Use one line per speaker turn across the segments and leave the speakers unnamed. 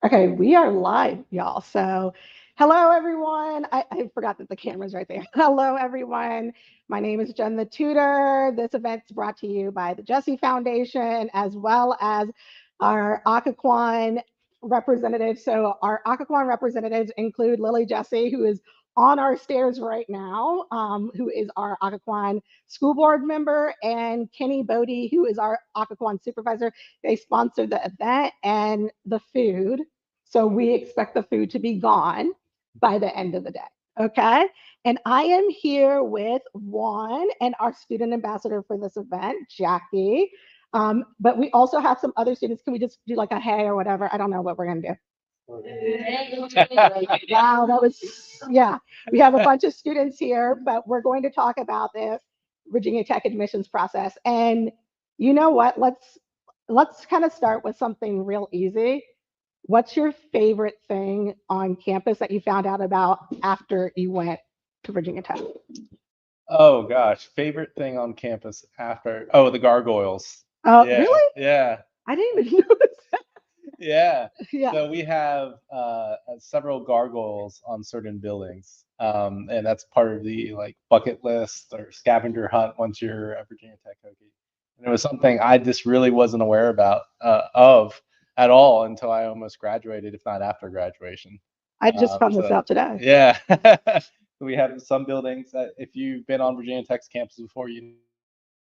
Okay, we are live, y'all. So, hello, everyone. I forgot that the camera's right there. Hello, everyone. My name is Jen the Tutor. This event's brought to you by the Jesse Foundation as well as our Occoquan representatives. So, our Occoquan representatives include Lily Jesse, who is on our stairs right now, who is our Occoquan school board member, and Kenny Bodie, who is our Occoquan supervisor. They sponsored the event and the food. So we expect the food to be gone by the end of the day. Okay. And I am here with Juan and our student ambassador for this event, Jackie. But we also have some other students. Can we just do like a hey or whatever? I don't know what we're going to do. Wow, that was, yeah. We have a bunch of students here, but we're going to talk about the Virginia Tech admissions process. And you know what? Let's kind of start with something real easy. What's your favorite thing on campus that you found out about after you went to Virginia Tech?
Oh gosh, favorite thing on campus after the gargoyles.
Oh,
Yeah,
really?
yeah,
I didn't even notice that.
yeah.
Yeah.
So we have several gargoyles on certain buildings, and that's part of the like bucket list or scavenger hunt once you're a Virginia Tech Hokie. And it was something I just really wasn't aware about of at all until I almost graduated, if not after graduation.
I just found this
So
out today.
yeah, we have some buildings that if you've been on Virginia Tech's campus before, you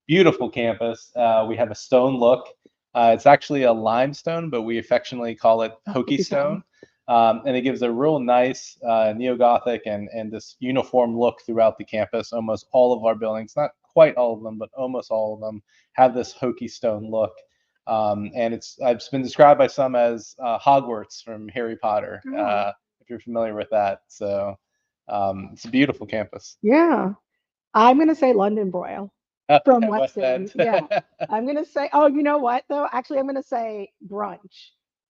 beautiful campus. We have a stone look. It's actually a limestone, but we affectionately call it Hokie stone. And it gives a real nice neo-Gothic and this uniform look throughout the campus. Almost all of our buildings, not quite all of them, but almost all of them have this Hokie stone look. And it's been described by some as Hogwarts from Harry Potter,
Oh,
if you're familiar with that. So it's a beautiful campus.
yeah. I'm going to say London Broil from
Okay, West
Weston.
End.
Yeah. I'm going to say, oh, you know what, though? Actually, I'm going to say brunch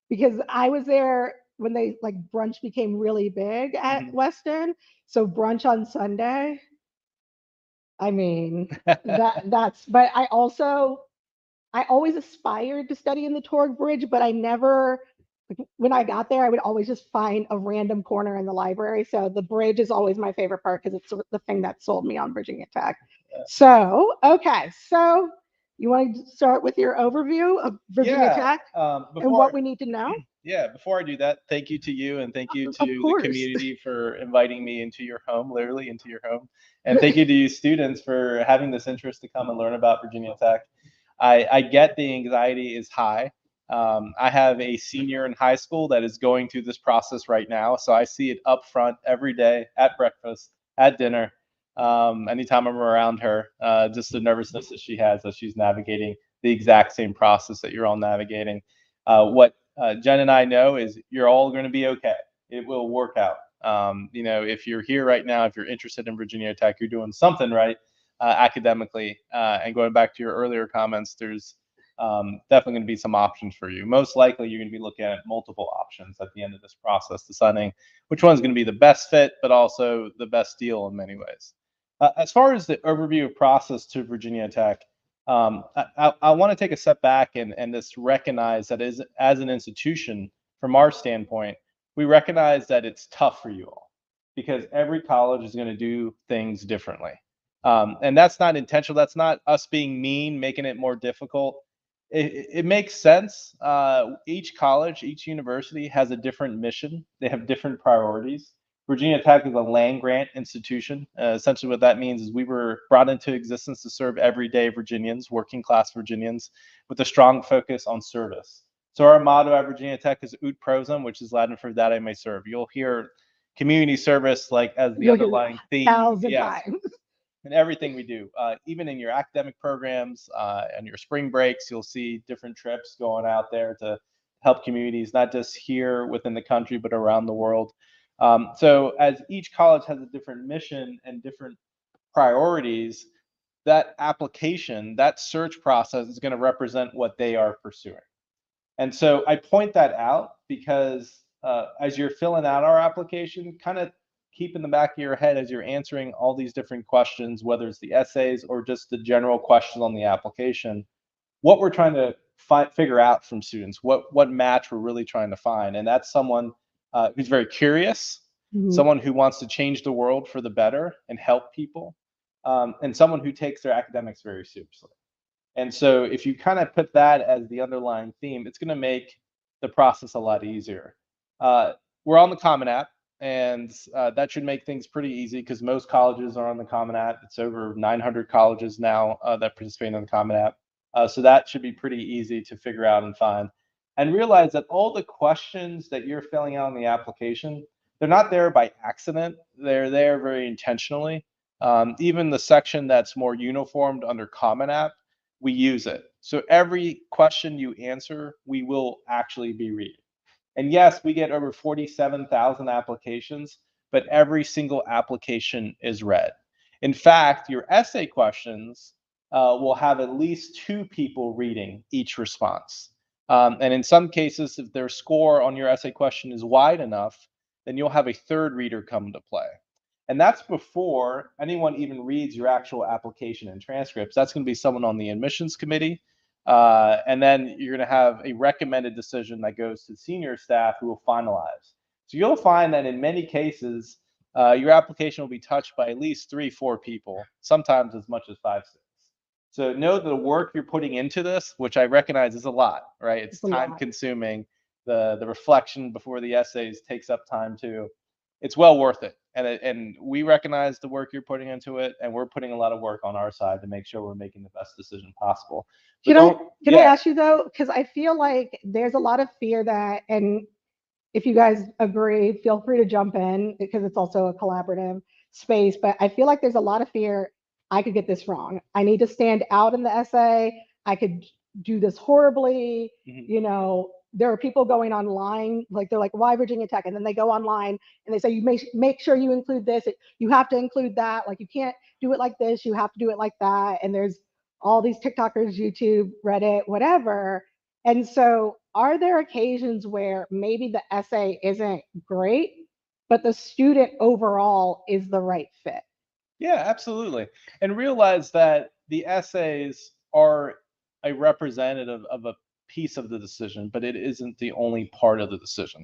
because I was there when they like brunch became really big at
Mhm.
Weston. So brunch on Sunday. I mean, but I always aspired to study in the Torg Bridge, but I never, like, when I got there, I would always just find a random corner in the library. So the bridge is always my favorite part because it's the thing that sold me on Virginia Tech. So, okay. So you want to start with your overview of Virginia
Yeah.
Tech and what
Before
we need to know?
yeah, before I do that, thank you to you and thank you
Of
to the
course.
community for inviting me into your home, literally into your home. And thank you to you students for having this interest to come and learn about Virginia Tech. I get the anxiety is high. I have a senior in high school that is going through this process right now. So I see it up front every day at breakfast, at dinner, anytime I'm around her, just the nervousness that she has as she's navigating the exact same process that you're all navigating. What Jen and I know is you're all going to be okay. It will work out. If you're here right now, if you're interested in Virginia Tech, you're doing something right academically. And going back to your earlier comments, there's definitely going to be some options for you. Most likely, you're going to be looking at multiple options at the end of this process, deciding which one's going to be the best fit, but also the best deal in many ways. As far as the overview of process to Virginia Tech, I want to take a step back and just recognize that as an institution, from our standpoint, we recognize that it's tough for you all because every college is going to do things differently. And that's not intentional. That's not us being mean, making it more difficult. It makes sense. Each college, each university has a different mission. They have different priorities. Virginia Tech is a land grant institution. Essentially, what that means is we were brought into existence to serve everyday Virginians, working class Virginians, with a strong focus on service. So our motto at Virginia Tech is Ut Prosum, which is Latin for that I may serve. You'll hear community service like as the
You'll hear that
underlying theme.
1,000
Yes,
times.
in everything we do. Even in your academic programs and your spring breaks, you'll see different trips going out there to help communities, not just here within the country, but around the world. So as each college has a different mission and different priorities, that application, that search process is going to represent what they are pursuing. And so I point that out because as you're filling out our application, kind of keep in the back of your head as you're answering all these different questions, whether it's the essays or just the general questions on the application, what we're trying to figure out from students what match we're really trying to find, and that's someone who's very curious,
Mhm.
someone who wants to change the world for the better and help people, and someone who takes their academics very seriously. And so if you kind of put that as the underlying theme, it's going to make the process a lot easier. Uh, we're on the Common App, and that should make things pretty easy because most colleges are on the Common App. It's over 900 colleges now that participate in the Common App. So that should be pretty easy to figure out and find. And realize that all the questions that you're filling out in the application, they're not there by accident. They're there very intentionally. Even the section that's more uniformed under Common App, we use it. So every question you answer, we will actually be reading. And yes, we get over 47,000 applications, but every single application is read. In fact, your essay questions will have at least two people reading each response. And in some cases, if their score on your essay question is wide enough, then you'll have a third reader come into play. And that's before anyone even reads your actual application and transcripts. That's going to be someone on the admissions committee. And then you're going to have a recommended decision that goes to senior staff who will finalize. So you'll find that in many cases, your application will be touched by at least 3-4 people, sometimes as much as 5-6. So know the work you're putting into this, which I recognize is a lot, right? It's
It's a
time
lot.
consuming. The reflection before the essays takes up time too. It's well worth it. And we recognize the work you're putting into it, and we're putting a lot of work on our side to make sure we're making the best decision possible. But
Can I
don't,
can I
yeah,
ask you though? Because I feel like there's a lot of fear that, and if you guys agree, feel free to jump in because it's also a collaborative space. But I feel like there's a lot of fear. I could get this wrong. I need to stand out in the essay. I could do this horribly.
mhm.
There are people going online, like they're like, why Virginia Tech? And then they go online and they say, you make sure you include this. You have to include that. Like you can't do it like this. You have to do it like that. And there's all these TikTokers, YouTube, Reddit, whatever. And so, are there occasions where maybe the essay isn't great, but the student overall is the right fit?
Yeah, absolutely. And realize that the essays are a representative of a piece of the decision, but it isn't the only part of the decision.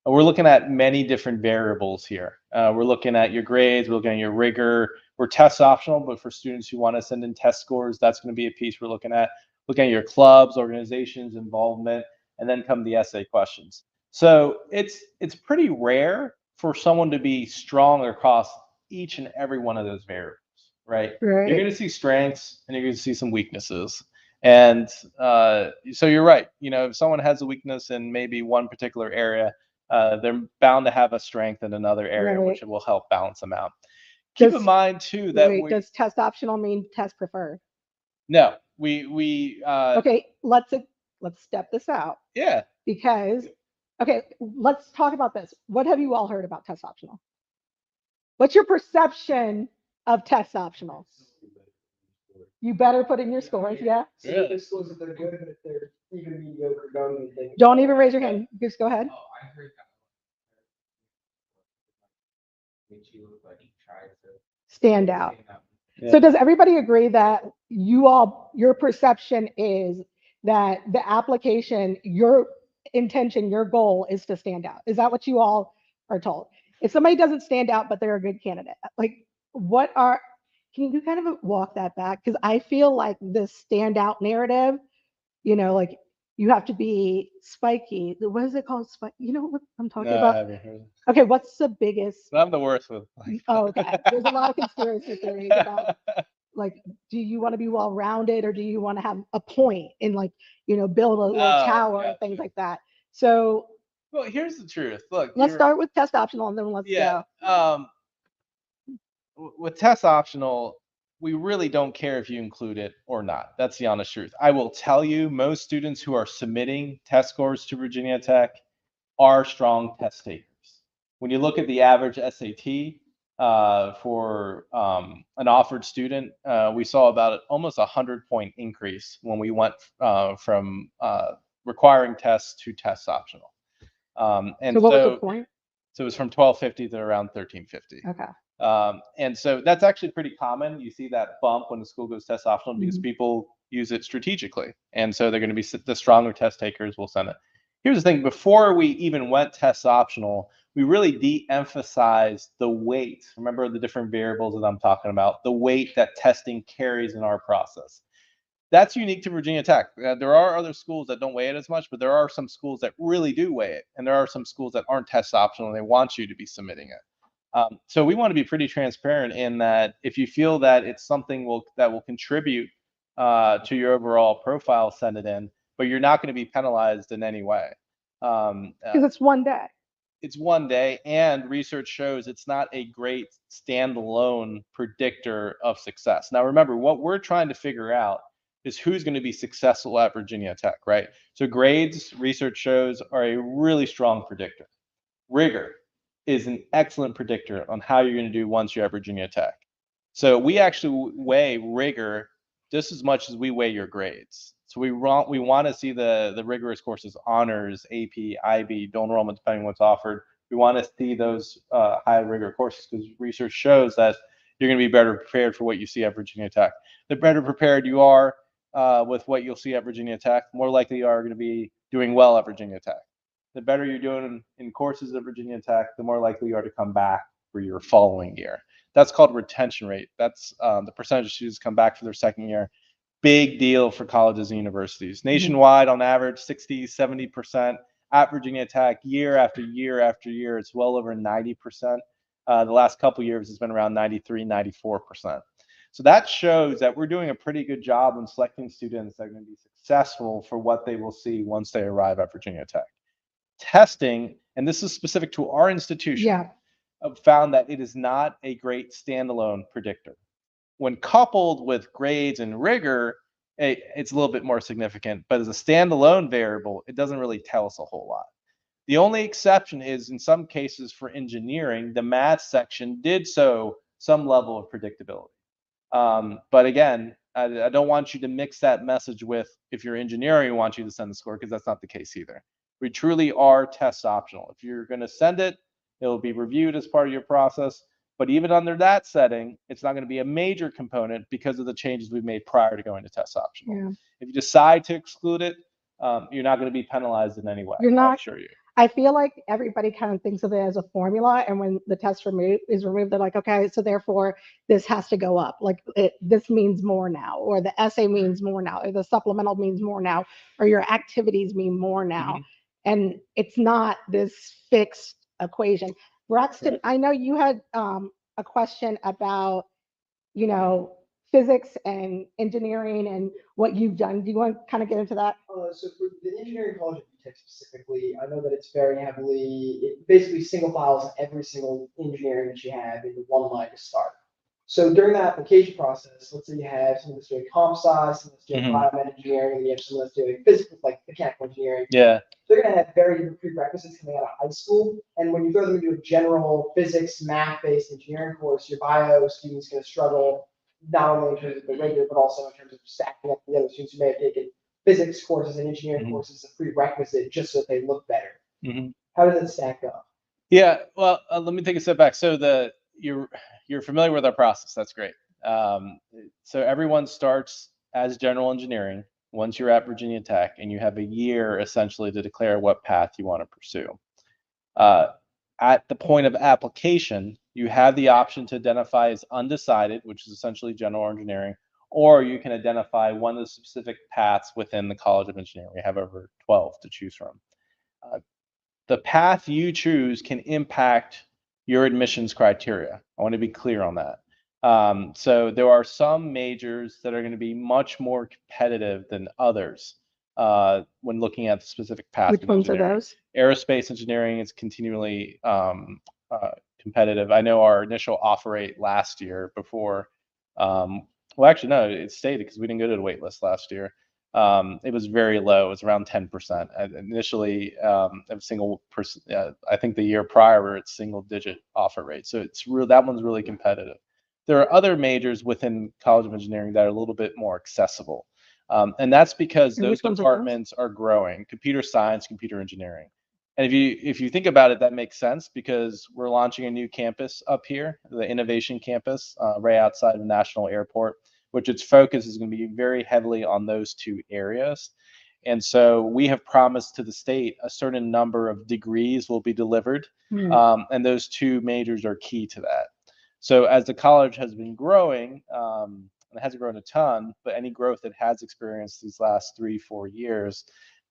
We're looking at many different variables here. We're looking at your grades, we're looking at your rigor. We're test optional, but for students who want to send in test scores, that's going to be a piece we're looking at. Looking at your clubs, organizations, involvement, and then come the essay questions. So it's pretty rare for someone to be strong across each and every one of those variables, right? You're
Right.
going to see strengths and you're going to see some weaknesses. And so you're right. If someone has a weakness in maybe one particular area, they're bound to have a strength in another area,
Right.
which will help balance them out. Keep in
Does
mind too that
wait,
we
does test optional mean test preferred?
no, we
Okay, let's step this out
yeah.
because okay, let's talk about this. What have you all heard about test optional? What's your perception of test optional? You better put in your scores, yeah?
So really? The schools if they're good, but if they're even mediocre, don't even think.
Don't even raise your hand. Just go ahead.
Oh, I heard that. Makes you look like you tried to
Stand out.
stand out.
Yeah.
So does everybody agree that your perception is that the application, your intention, your goal is to stand out? Is that what you all are told? If somebody doesn't stand out, but they're a good candidate, like what are, can you kind of walk that back? Because I feel like this standout narrative, like you have to be spiky. What is it called? You know what I'm talking
No, I
about?
haven't heard.
Okay, what's the biggest?
But I'm the worst with like
Oh, okay. There's a lot of conspiracy theories about like, do you want to be well rounded or do you want to have a point and like, build a little
Oh,
tower and things
gotcha.
like that. So
Well, here's the truth. Look,
let's start with test optional and then let's
yeah.
go.
With test optional, we really don't care if you include it or not. That's the honest truth. I will tell you, most students who are submitting test scores to Virginia Tech are strong test takers. When you look at the average SAT for an offered student, we saw about almost 100-point increase when we went from requiring tests to test optional. And
So what was the
so,
point?
so it was from 1250 to around 1350.
Okay.
And so that's actually pretty common. You see that bump when the school goes test optional because
Mhm.
people use it strategically. And so they're going to be the stronger test takers will send it. Here's the thing, before we even went test optional, we really de-emphasized the weight. Remember the different variables that I'm talking about, the weight that testing carries in our process. That's unique to Virginia Tech. There are other schools that don't weigh it as much, but there are some schools that really do weigh it. And there are some schools that aren't test optional and they want you to be submitting it. So we want to be pretty transparent in that if you feel that it's something that will contribute to your overall profile, send it in, but you're not going to be penalized in any way.
Because it's one day.
It's one day, and research shows it's not a great standalone predictor of success. Now, remember, what we're trying to figure out is who's going to be successful at Virginia Tech, right? So grades, research shows, are a really strong predictor. Rigor is an excellent predictor on how you're going to do once you're at Virginia Tech. So we actually weigh rigor just as much as we weigh your grades. So we want to see the rigorous courses, honors, AP, IB, dual enrollment, depending on what's offered. We want to see those high rigor courses because research shows that you're going to be better prepared for what you see at Virginia Tech. The better prepared you are with what you'll see at Virginia Tech, the more likely you are going to be doing well at Virginia Tech. The better you're doing in courses at Virginia Tech, the more likely you are to come back for your following year. That's called retention rate. That's the percentage of students come back for their second year. Big deal for colleges and universities. Nationwide, on average, 60, 70%. At Virginia Tech, year after year after year, it's well over 90%. The last couple years, it's been around 93, 94%. So that shows that we're doing a pretty good job in selecting students that are going to be successful for what they will see once they arrive at Virginia Tech. Testing, and this is specific to our institution, found that it is not a great standalone predictor. When coupled with grades and rigor, it's a little bit more significant, but as a standalone variable, it doesn't really tell us a whole lot. The only exception is in some cases for engineering, the math section did some level of predictability. But again, I don't want you to mix that message with if you're engineering, we want you to send the score, because that's not the case either. We truly are test optional. If you're going to send it, it'll be reviewed as part of your process. But even under that setting, it's not going to be a major component because of the changes we've made prior to going to test optional.
Yeah.
If you decide to exclude it, you're not going to be penalized in any way.
You're not.
I assure you.
I feel like everybody kind of thinks of it as a formula, and when the test is removed, they're like, okay, so therefore this has to go up. Like this means more now, or the essay means more now, or the supplemental means more now, or your activities mean more now.
Mhm.
And it's not this fixed equation. Braxton, I know you had a question about, physics and engineering and what you've done. Do you want to kind of get into that?
So for the engineering college at UTech specifically, I know that it's very heavily, it basically single files every single engineering that you have into one line to start. So during the application process, let's say you have someone that's doing comp sci, someone that's doing biomed engineering, and you have someone that's doing physical, like mechanical engineering.
Yeah.
They're going to have very different prerequisites coming out of high school. And when you throw them into a general physics, math-based engineering course, your bio student's going to struggle not only in terms of the rigor, but also in terms of stacking up the other students who may have taken physics courses and engineering courses as a prerequisite just so that they look better. How does it stack up?
Yeah, well, let me take a step back. So you're familiar with our process. That's great. So everyone starts as general engineering once you're at Virginia Tech, and you have a year essentially to declare what path you want to pursue. At the point of application, you have the option to identify as undecided, which is essentially general engineering, or you can identify one of the specific paths within the College of Engineering. We have over 12 to choose from. The path you choose can impact your admissions criteria. I want to be clear on that. So there are some majors that are going to be much more competitive than others when looking at the specific path.
Which ones are those?
Aerospace engineering is continually competitive. I know our initial offer rate last year before, well, actually, no, it stayed because we didn't go to the wait list last year. It was very low. It was around 10%. Initially, a single person, I think the year prior, we were at single digit offer rate. So that one's really competitive. There are other majors within College of Engineering that are a little bit more accessible. And that's because those departments are growing: computer science, computer engineering. And if you think about it, that makes sense because we're launching a new campus up here, the Innovation Campus, right outside of National Airport. which its focus is going to be very heavily on those two areas. And so we have promised to the state a certain number of degrees will be delivered, and those two majors are key to that. So as the college has been growing, it hasn't grown a ton, but any growth it has experienced these last 3-4 years,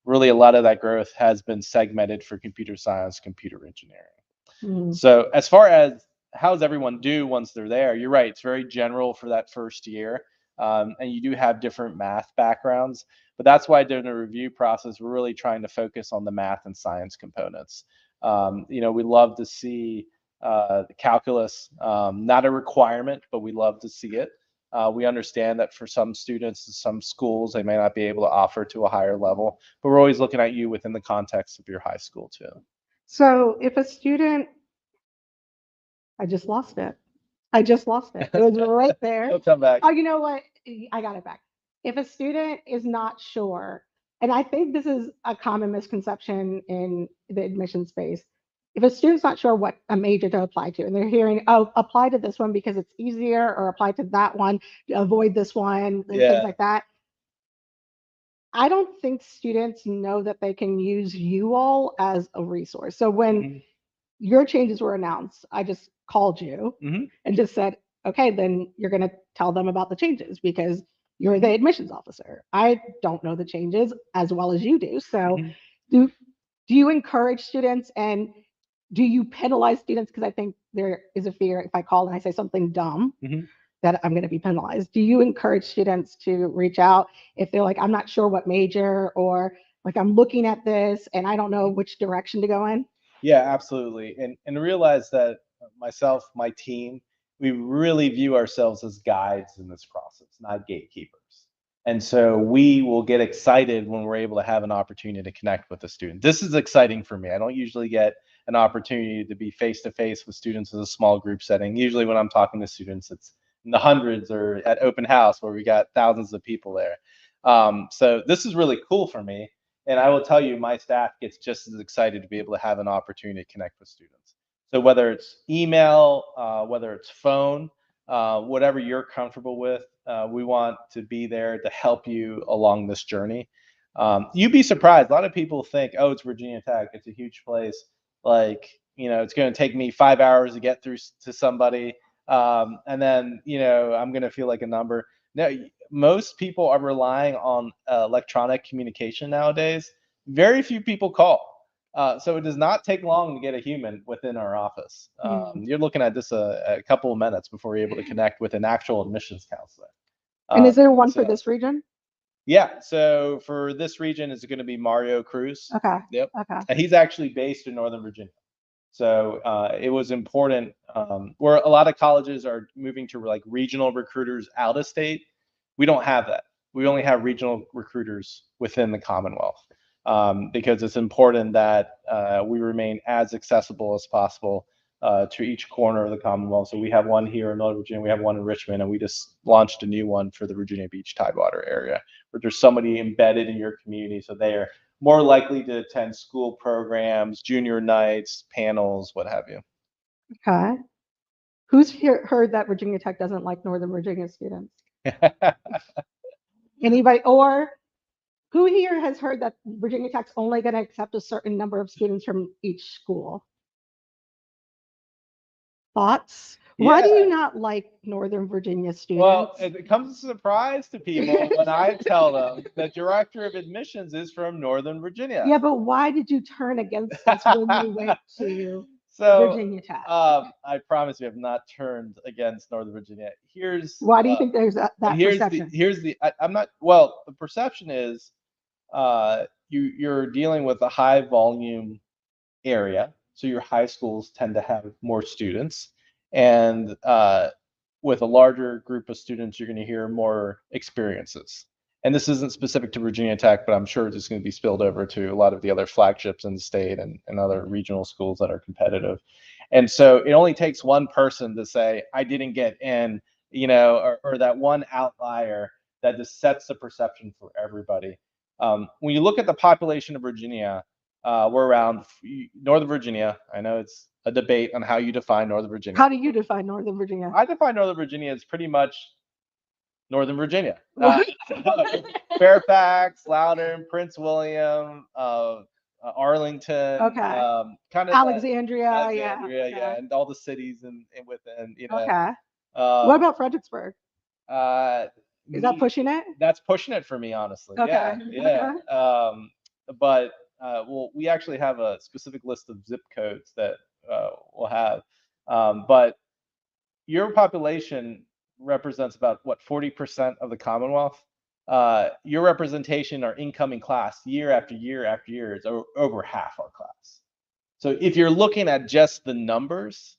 really a lot of that growth has been segmented for computer science, computer engineering. So as far as how does everyone do once they're there, you're right, it's very general for that first year. And you do have different math backgrounds, but that's why during the review process, we're really trying to focus on the math and science components. We love to see the calculus, not a requirement, but we love to see it. We understand that for some students, some schools, they may not be able to offer to a higher level, but we're always looking at you within the context of your high school too.
So if a student, I just lost it. I just lost it. It was right there.
It'll come back.
Oh, you know what? I got it back. If a student is not sure, and I think this is a common misconception in the admission space, if a student's not sure what a major to apply to, and they're hearing, oh, apply to this one because it's easier, or apply to that one to avoid this one, and things like that. I don't think students know that they can use you all as a resource. So when your changes were announced, I just called you and just said, okay, then you're going to tell them about the changes because you're the admissions officer. I don't know the changes as well as you do. So do you encourage students, and do you penalize students? Because I think there is a fear if I call and I say something dumb that I'm going to be penalized. Do you encourage students to reach out if they're like, I'm not sure what major, or like I'm looking at this and I don't know which direction to go in?
Yeah, absolutely. And realize that myself, my team, we really view ourselves as guides in this process, not gatekeepers. And so we will get excited when we're able to have an opportunity to connect with a student. This is exciting for me. I don't usually get an opportunity to be face to face with students in a small group setting. Usually when I'm talking to students, it's in the hundreds or at open house where we got thousands of people there. So this is really cool for me. And I will tell you, my staff gets just as excited to be able to have an opportunity to connect with students. So whether it's email, whether it's phone, whatever you're comfortable with, we want to be there to help you along this journey. You'd be surprised. A lot of people think, oh, it's Virginia Tech. It's a huge place. Like, it's going to take me 5 hours to get through to somebody. And then, I'm going to feel like a number. No, most people are relying on electronic communication nowadays. Very few people call. So it does not take long to get a human within our office. You're looking at just a couple of minutes before you're able to connect with an actual admissions counselor.
And is there one for this region?
Yeah. So for this region, it's going to be Mario Cruz.
Okay.
Yep.
Okay.
And he's actually based in Northern Virginia. So it was important where a lot of colleges are moving to like regional recruiters out of state. We don't have that. We only have regional recruiters within the Commonwealth because it's important that we remain as accessible as possible to each corner of the Commonwealth. So we have one here in Northern Virginia, we have one in Richmond, and we just launched a new one for the Virginia Beach Tidewater area, where there's somebody embedded in your community, so they are more likely to attend school programs, junior nights, panels, what have you.
Okay. Who's heard that Virginia Tech doesn't like Northern Virginia students? Anybody? Or who here has heard that Virginia Tech's only going to accept a certain number of students from each school? Thoughts? Why do you not like Northern Virginia students?
Well, it comes as a surprise to people when I tell them the director of admissions is from Northern Virginia.
Yeah, but why did you turn against us when you went to Virginia Tech?
I promise you, I have not turned against Northern Virginia.
Why do you think there's that perception?
I'm not. Well, the perception is you're dealing with a high volume area, so your high schools tend to have more students, and with a larger group of students, you're going to hear more experiences. And this isn't specific to Virginia Tech, but I'm sure it's going to be spilled over to a lot of the other flagships in the state and other regional schools that are competitive. And so it only takes one person to say, I didn't get in, or that one outlier that just sets the perception for everybody. When you look at the population of Virginia, we're around Northern Virginia. I know it's a debate on how you define Northern Virginia.
How do you define Northern Virginia?
I define Northern Virginia as pretty much Northern Virginia. Fairfax, Loudoun, Prince William, Arlington,
Okay.
kind of
Alexandria,
Alexandria,
yeah.
and all the cities and within,
Okay. What
Um,
about Fredericksburg?
uh,
Is that pushing it?
that's pushing it for me, honestly.
Okay.
Yeah. But well, we actually have a specific list of zip codes that we'll have. But your population represents about what 40% of the Commonwealth. Your representation, our incoming class, year after year after year, is over half our class. So if you're looking at just the numbers,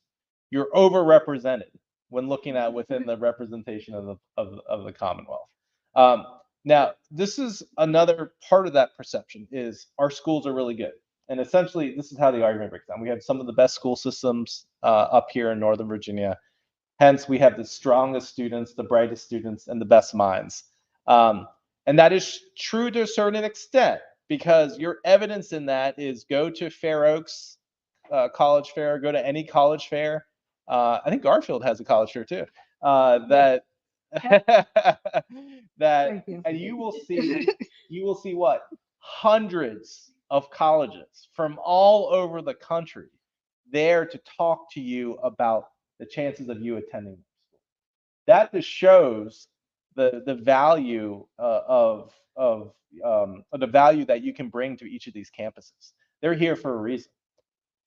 you're overrepresented when looking at within the representation of the Commonwealth. Um, Now, this is another part of that perception is our schools are really good. And essentially, this is how the argument breaks down. We have some of the best school systems up here in Northern Virginia. Hence, we have the strongest students, the brightest students, and the best minds. And that is true to a certain extent because your evidence in that is go to Fair Oaks college fair, go to any college fair. I think Garfield has a college fair too. That that and you will see what hundreds of colleges from all over the country there to talk to you about the chances of you attending school. That just shows the value of the value that you can bring to each of these campuses. They're here for a reason.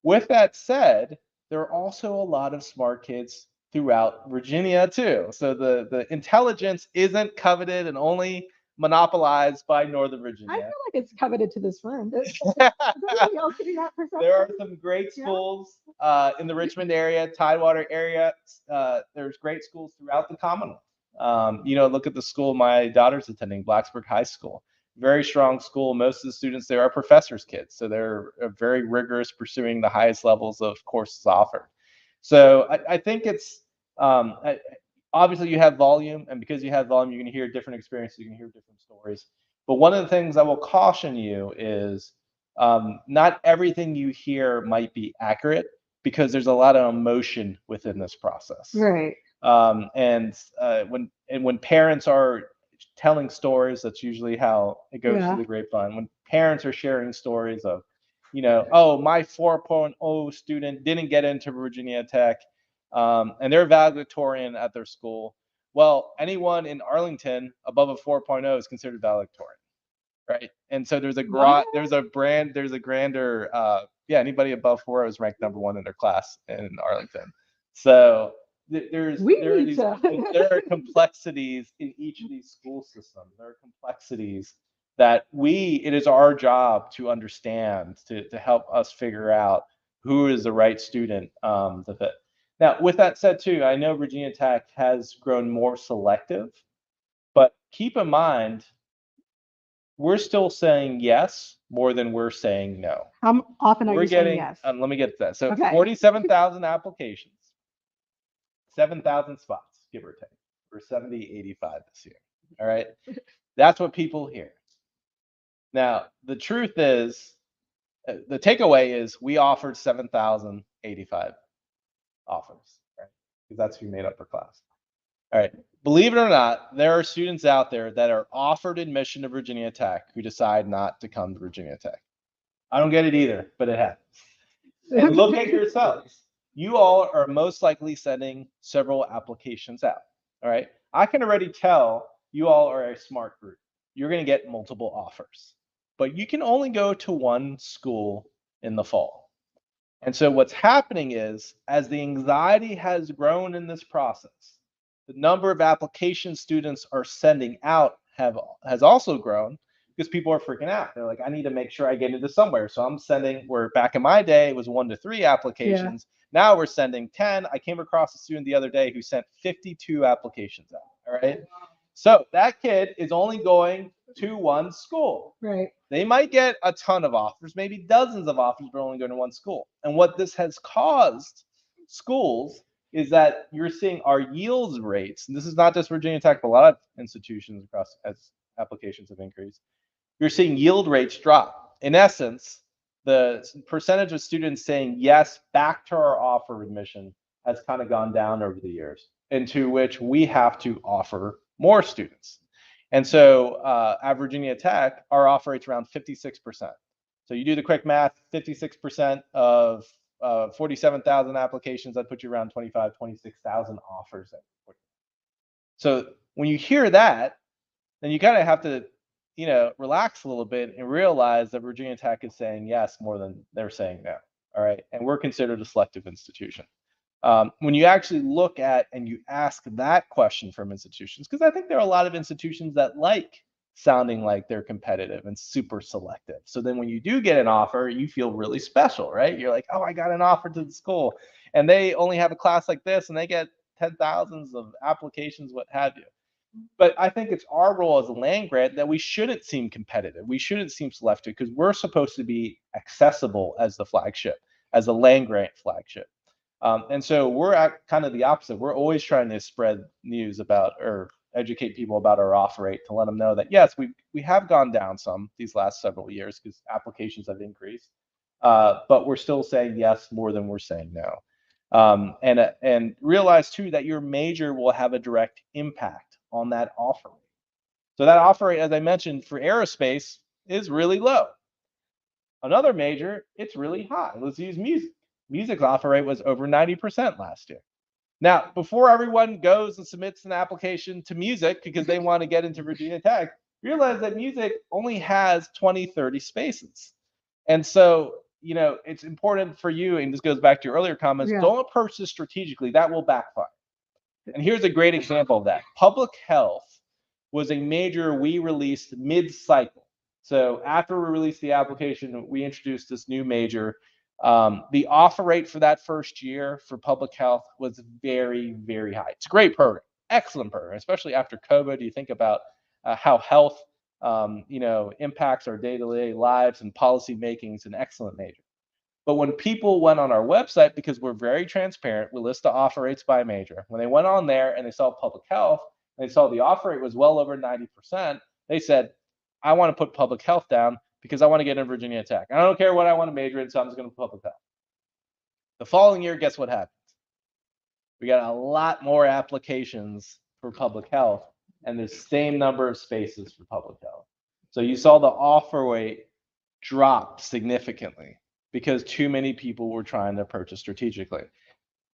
With that said, there are also a lot of smart kids throughout Virginia too. So the intelligence isn't coveted and only monopolized by Northern
I
Virginia.
feel like it's coveted to this room. Does anybody else getting that perception?
There are some great schools in the Richmond area, Tidewater area. There's great schools throughout the Commonwealth. Look at the school my daughter's attending, Blacksburg High School. Very strong school. Most of the students there are professors' kids, so they're very rigorous, pursuing the highest levels of courses offered. So I think it's obviously you have volume, and because you have volume, you're going to hear different experiences, you're going to hear different stories. But one of the things I will caution you is not everything you hear might be accurate because there's a lot of emotion within this process.
Right.
When parents are telling stories, that's usually how it goes through the grapevine. When parents are sharing stories of, oh, my 4.0 student didn't get into Virginia Tech, and they're valedictorian at their school. Well, anyone in Arlington above a 4.0 is considered valedictorian, right? And so there's a grander, anybody above 4 is ranked number 1 in their class in Arlington. So there are complexities in each of these school systems. There are complexities that it is our job to understand, to help us figure out who is the right student to fit. Now, with that said, too, I know Virginia Tech has grown more selective, but keep in mind, we're still saying yes more than we're saying no.
How often are you saying yes?
Let me get to that. So 47,000 applications, 7,000 spots, give or take. We're 85 this year. All right. That's what people hear. Now, the truth is, the takeaway is we offered 7,085 offers, right? Because that's who made up our class. All right. Believe it or not, there are students out there that are offered admission to Virginia Tech who decide not to come to Virginia Tech. I don't get it either, but it happens. And look at yourselves. You all are most likely sending several applications out. All right. I can already tell you all are a smart group. You're going to get multiple offers, but you can only go to one school in the fall. And so what's happening is, as the anxiety has grown in this process, the number of applications students are sending out has also grown because people are freaking out. They're like, I need to make sure I get into somewhere. So I'm sending, where back in my day, it was 1 to 3 applications. Now we're sending 10. I came across a student the other day who sent 52 applications out. All right. So that kid is only going to one school.
Right.
They might get a ton of offers, maybe dozens of offers, but only going to one school. And what this has caused schools is that you're seeing our yields rates, and this is not just Virginia Tech, but a lot of institutions across as applications have increased. You're seeing yield rates drop. In essence, the percentage of students saying yes back to our offer admission has kind of gone down over the years, into which we have to offer more students. And so at Virginia Tech, our offer rate's around 56%. So you do the quick math, 56% of 47,000 applications, that put you around 25, 26,000 offers. So when you hear that, then you kind of have to, relax a little bit and realize that Virginia Tech is saying yes more than they're saying no. All right. And we're considered a selective institution. When you actually look at and you ask that question from institutions, because I think there are a lot of institutions that like sounding like they're competitive and super selective. So then when you do get an offer, you feel really special, right? You're like, oh, I got an offer to the school, and they only have a class like this, and they get 10,000s of applications, what have you. But I think it's our role as a land grant that we shouldn't seem competitive. We shouldn't seem selective, because we're supposed to be accessible as the flagship, as a land grant flagship. And so we're at kind of the opposite. We're always trying to spread news about, or educate people about our offer rate, to let them know that yes, we have gone down some these last several years because applications have increased, but we're still saying yes more than we're saying no. And realize too that your major will have a direct impact on that offer rate. So that offer rate, as I mentioned, for aerospace is really low. Another major, it's really high. Let's use music. Music's offer rate was over 90% last year. Now, before everyone goes and submits an application to music because they want to get into Virginia Tech, realize that music only has 20, 30 spaces. And so, it's important for you, and this goes back to your earlier comments, don't approach this strategically. That will backfire. And here's a great example of that. Public health was a major we released mid-cycle. So after we released the application, we introduced this new major. The offer rate for that first year for public health was very, very high. It's a great program, excellent program, especially after COVID. You think about how health, impacts our day-to-day lives and policy making. It's an excellent major. But when people went on our website, because we're very transparent, we list the offer rates by major. When they went on there and they saw public health, and they saw the offer rate was well over 90%, they said, I want to put public health down because I want to get in Virginia Tech. I don't care what I want to major in, so I'm just going to put public health. The following year, guess what happened? We got a lot more applications for public health and the same number of spaces for public health. So you saw the offer rate drop significantly because too many people were trying to purchase strategically.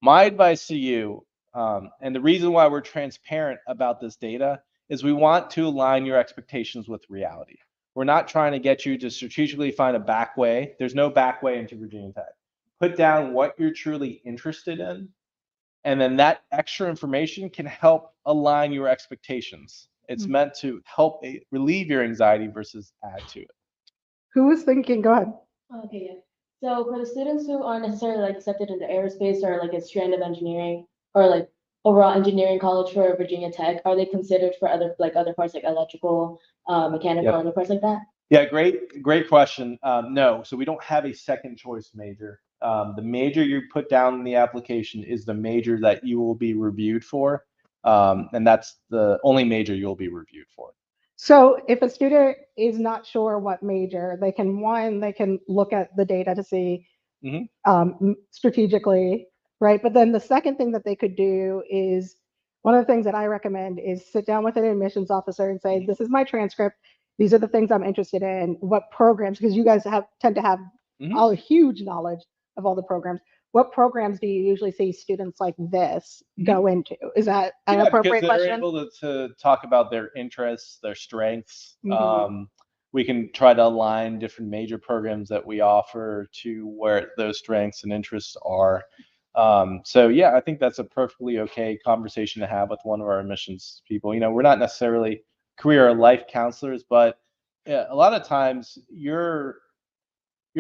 My advice to you, and the reason why we're transparent about this data, is we want to align your expectations with reality. We're not trying to get you to strategically find a back way. There's no back way into Virginia Tech. Put down what you're truly interested in, and then that extra information can help align your expectations. It's meant to help relieve your anxiety versus add to it.
Who was thinking? Go ahead.
Okay, yeah. So for the students who aren't necessarily like accepted into aerospace or like a strand of engineering or like overall engineering college for Virginia Tech, are they considered for other parts like electrical, mechanical, other parts like that?
Yeah, great question. No, so we don't have a second choice major. The major you put down in the application is the major that you will be reviewed for, and that's the only major you'll be reviewed for.
So if a student is not sure what major, they can look at the data to see strategically, right? But then the second thing that they could do is, one of the things that I recommend is sit down with an admissions officer and say, this is my transcript. These are the things I'm interested in. What programs, because you guys tend to have a huge knowledge of all the programs. What programs do you usually see students like this go into? Is that an appropriate
because they're
question?
able to talk about their interests, their strengths. We can try to align different major programs that we offer to where those strengths and interests are. So yeah, I think that's a perfectly okay conversation to have with one of our admissions people. We're not necessarily career or life counselors, but a lot of times you're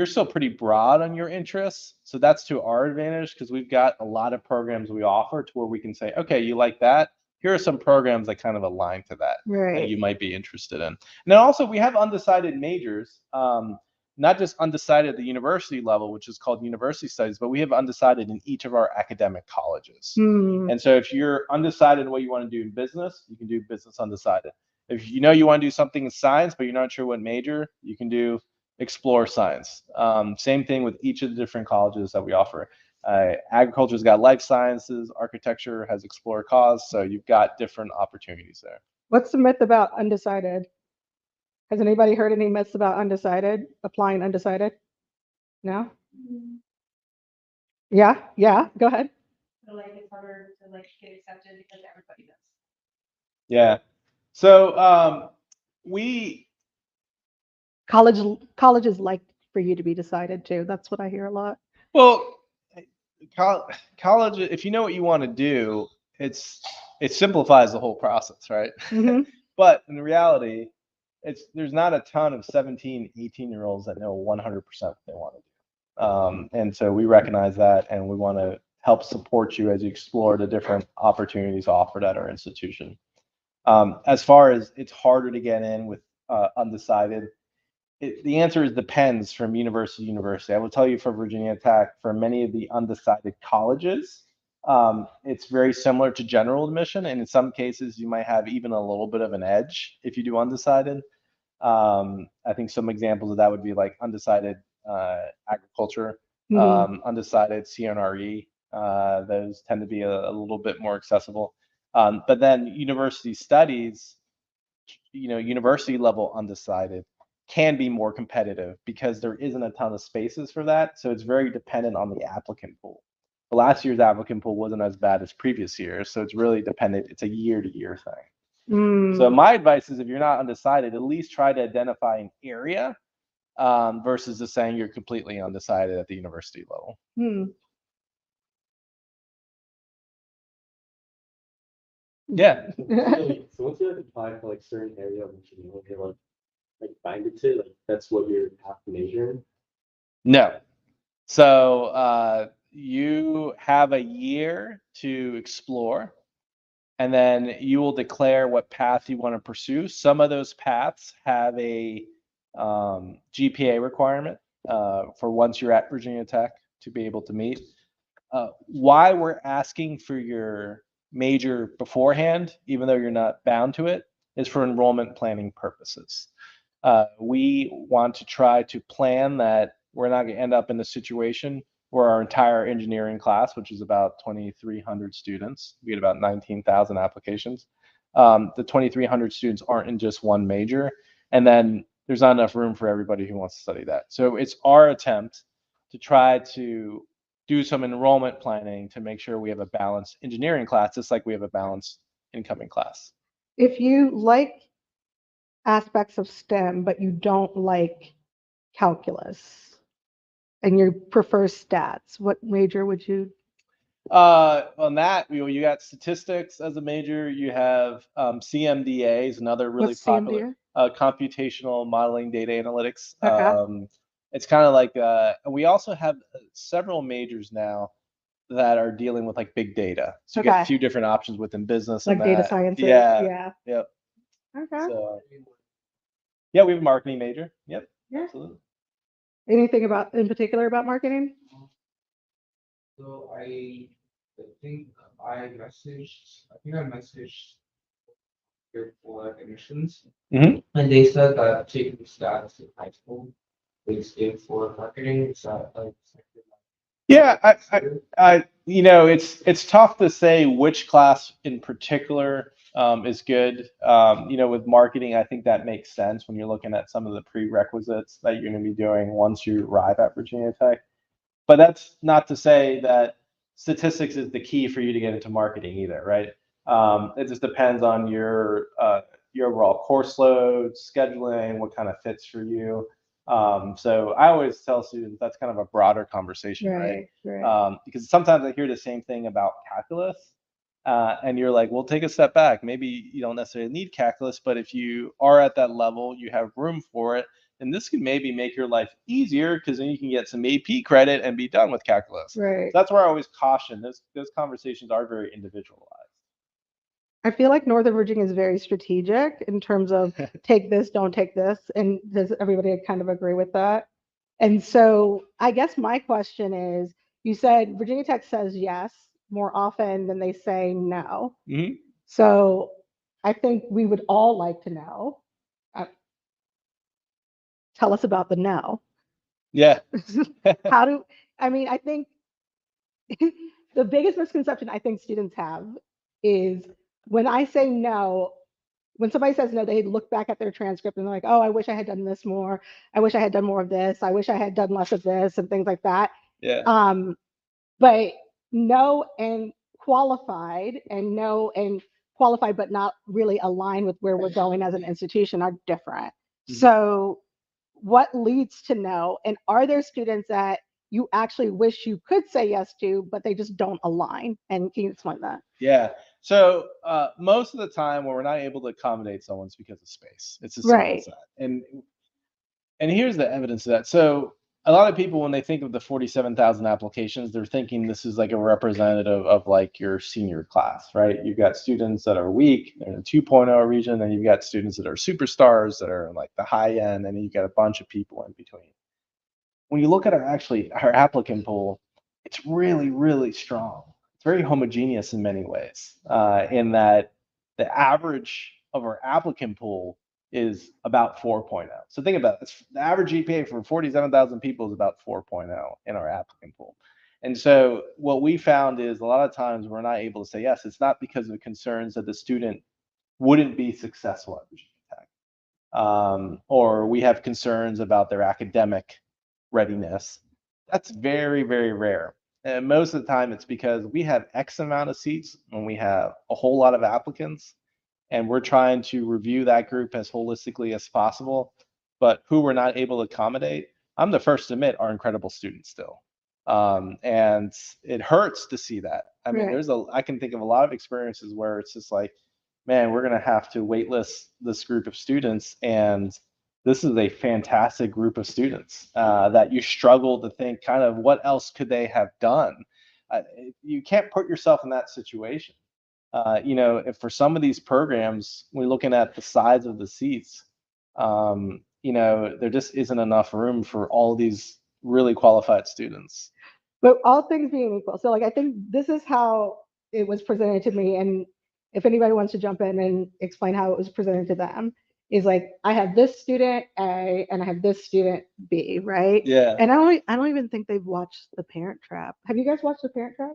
still pretty broad on your interests. So that's to our advantage, because we've got a lot of programs we offer to where we can say, okay, you like that? Here are some programs that kind of align to that that you might be interested in. And then also we have undecided majors, not just undecided at the university level, which is called university studies, but we have undecided in each of our academic colleges. And so if you're undecided what you want to do in business, you can do business undecided. If you want to do something in science, but you're not sure what major, you can do explore science. Same thing with each of the different colleges that we offer. Agriculture's got life sciences, architecture has explore cause, so you've got different opportunities there.
What's the myth about undecided? Has anybody heard any myths about undecided, applying undecided? No? Yeah, go ahead.
Like it's harder to like get accepted because everybody does.
Yeah. So we
Colleges like for you to be decided too. That's what I hear a lot.
well college, if you know what you want to do, it simplifies the whole process, right?
Hmm.
But in reality, there's not a ton of 17, 18-year-olds that know 100% what they want to do. And so we recognize that, and we want to help support you as you explore the different opportunities offered at our institution. As far as it's harder to get in with undecided, the answer is depends from university to university. I will tell you for Virginia Tech, for many of the undecided colleges, it's very similar to general admission, and in some cases, you might have even a little bit of an edge if you do undecided. I think some examples of that would be like undecided agriculture, undecided CNRE. Those tend to be a little bit more accessible. But then university studies, university level undecided can be more competitive because there isn't a ton of spaces for that. So it's very dependent on the applicant pool. The last year's applicant pool wasn't as bad as previous years. So it's really dependent. It's a year-to-year thing. So my advice is if you're not undecided, at least try to identify an area versus just saying you're completely undecided at the university level. Yeah.
So once you like apply for like certain area of engineering, you're like bind it to, like that's what you have to major in?
No. So you have a year to explore, and then you will declare what path you want to pursue. Some of those paths have a GPA requirement for once you're at Virginia Tech to be able to meet. Why we're asking for your major beforehand, even though you're not bound to it, is for enrollment planning purposes. We want to try to plan that we're not going to end up in a situation where our entire engineering class, which is about 2,300 students, we get about 19,000 applications. The 2,300 students aren't in just one major, and then there's not enough room for everybody who wants to study that. So it's our attempt to try to do some enrollment planning to make sure we have a balanced engineering class, just like we have a balanced incoming class.
If you like aspects of STEM, but you don't like calculus and you prefer stats, what major would you?
On that, you got statistics as a major. You have CMDA is another really
What's
popular
CMDA?
computational modeling data analytics.
Okay.
It's kind of like we also have several majors now that are dealing with like big data. So you get a few different options within business.
Like
and
data
that.
sciences.
Yeah. Yep.
Okay.
So yeah, we have a marketing major. Yep.
Yeah.
Absolutely.
Anything in particular about marketing?
So I think I messaged here for admissions,
Mhm.
and they said that taking stats in high school is good for marketing. Is that like something
Yeah, it's tough to say which class in particular is good. With marketing, I think that makes sense when you're looking at some of the prerequisites that you're going to be doing once you arrive at Virginia Tech. But that's not to say that statistics is the key for you to get into marketing either, right? It just depends on your overall course load, scheduling, what kind of fits for you. So I always tell students that's kind of a broader conversation, right? Because sometimes I hear the same thing about calculus, and you're like, well, take a step back. Maybe you don't necessarily need calculus, but if you are at that level, you have room for it. And this can maybe make your life easier because then you can get some AP credit and be done with calculus.
Right.
So that's where I always caution. Those conversations are very individualized.
I feel like Northern Virginia is very strategic in terms of take this, don't take this. And does everybody kind of agree with that? And so I guess my question is, you said Virginia Tech says yes more often than they say no.
Mm-hmm.
So I think we would all like to know. Tell us about the no.
Yeah.
I think the biggest misconception I think students have is when I say no, when somebody says no, they look back at their transcript and they're like, oh, I wish I had done this more. I wish I had done more of this. I wish I had done less of this and things like that.
Yeah.
But no and qualified and no and qualified but not really aligned with where we're going as an institution are different. So what leads to no? And are there students that you actually wish you could say yes to, but they just don't align? And can you explain that?
Yeah. So most of the time when we're not able to accommodate someone, it's because of space. It's as simple as that. And here's the evidence of that. So a lot of people, when they think of the 47,000 applications, they're thinking this is like a representative of like your senior class, right? You've got students that are weak, they're in the 2.0 region, and you've got students that are superstars that are in like the high end, and then you've got a bunch of people in between. When you look at our applicant pool, it's really, really strong. It's very homogeneous in many ways, in that the average of our applicant pool is about 4.0. So think about it. The average GPA for 47,000 people is about 4.0 in our applicant pool. And so what we found is a lot of times we're not able to say yes. It's not because of concerns that the student wouldn't be successful at Virginia Tech, or we have concerns about their academic readiness. That's very, very rare. And most of the time it's because we have X amount of seats and we have a whole lot of applicants, and we're trying to review that group as holistically as possible. But who we're not able to accommodate, I'm the first to admit, are incredible students still. And it hurts to see that. I mean, I can think of a lot of experiences where it's just like, man, we're gonna have to waitlist this group of students, and this is a fantastic group of students that you struggle to think kind of what else could they have done. You can't put yourself in that situation. If for some of these programs, we're looking at the size of the seats, there just isn't enough room for all these really qualified students.
But all things being equal, so like I think this is how it was presented to me, and if anybody wants to jump in and explain how it was presented to them, is like I have this student A and I have this student B, right?
Yeah.
And I don't even think they've watched The Parent Trap. Have you guys watched The Parent Trap?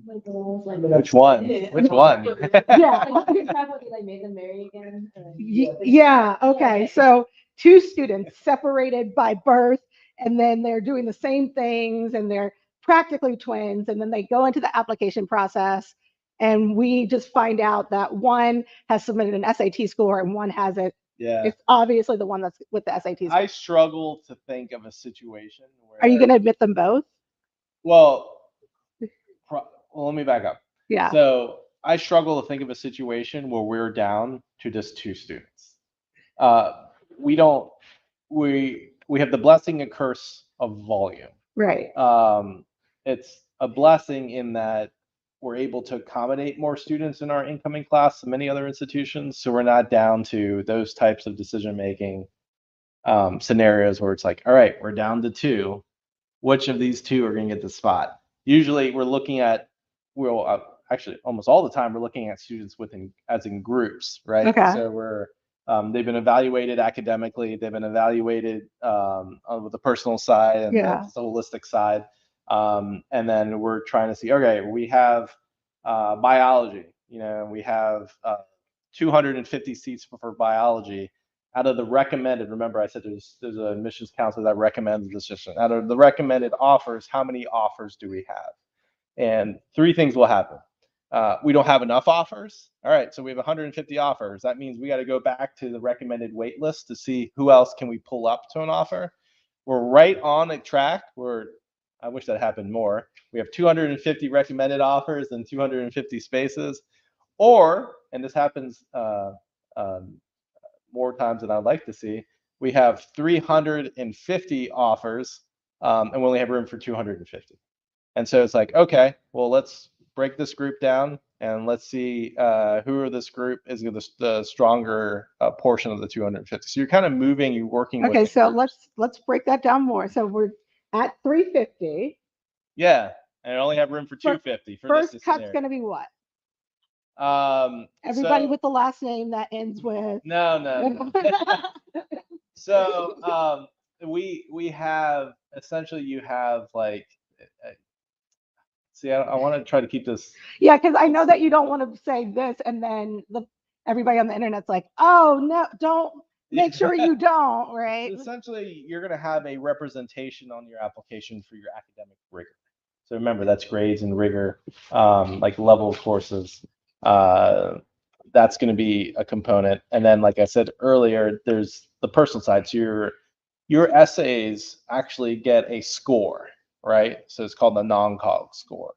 Like the ones like
Which one? Which one?
Yeah.
Like made them marry again.
Yeah. Okay. So two students separated by birth, and then they're doing the same things, and they're practically twins, and then they go into the application process, and we just find out that one has submitted an SAT score and one hasn't.
Yeah.
It's obviously the one that's with the SAT score.
I struggle to think of a situation where.
Are you going to admit them both?
Well, let me back up.
Yeah.
So I struggle to think of a situation where we're down to just two students. We have the blessing and curse of volume.
Right.
It's a blessing in that we're able to accommodate more students in our incoming class than many other institutions. So we're not down to those types of decision-making scenarios where it's like, all right, we're down to two. Which of these two are going to get the spot? Usually we're looking at, actually almost all the time, we're looking at students as in groups, right?
Okay.
So they've been evaluated academically, they've been evaluated on the personal side and the holistic side. And then we're trying to see, okay, we have biology, we have 250 seats for biology. Out of the recommended, remember I said there's an admissions counselor that recommends this decision. Out of the recommended offers, how many offers do we have? And three things will happen. We don't have enough offers. All right, so we have 150 offers. That means we got to go back to the recommended wait list to see who else can we pull up to an offer. We're right on a track. I wish that happened more. We have 250 recommended offers and 250 spaces. Or, and this happens more times than I'd like to see, we have 350 offers and we only have room for 250. And so it's like, okay, well, let's break this group down and let's see who of this group is the stronger portion of the 250. So you're kind of moving, you're working.
Okay, so let's break that down more. So we're at 350.
Yeah, and I only have room for 250.
First cut's going to be what? Everybody with the last name that ends with.
No. So we have essentially, you have like See, I want to try to keep this.
Yeah, because I know that you don't want to say this, and then everybody on the internet's like, oh no, don't. Make sure you don't, right?
Essentially, you're going to have a representation on your application for your academic rigor. So remember, that's grades and rigor, like level of courses. That's going to be a component. And then, like I said earlier, there's the personal side. So your essays actually get a score, right? So it's called the non-cog score.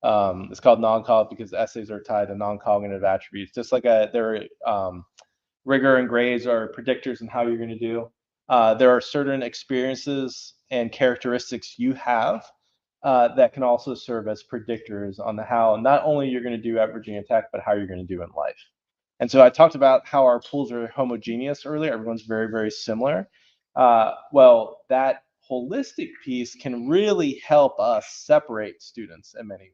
It's called non-cog because essays are tied to non-cognitive attributes, just like rigor and grades are predictors in how you're going to do. There are certain experiences and characteristics you have that can also serve as predictors on how not only you're going to do at Virginia Tech, but how you're going to do in life. And so I talked about how our pools are homogeneous earlier. Everyone's very, very similar. Well, that holistic piece can really help us separate students in many ways.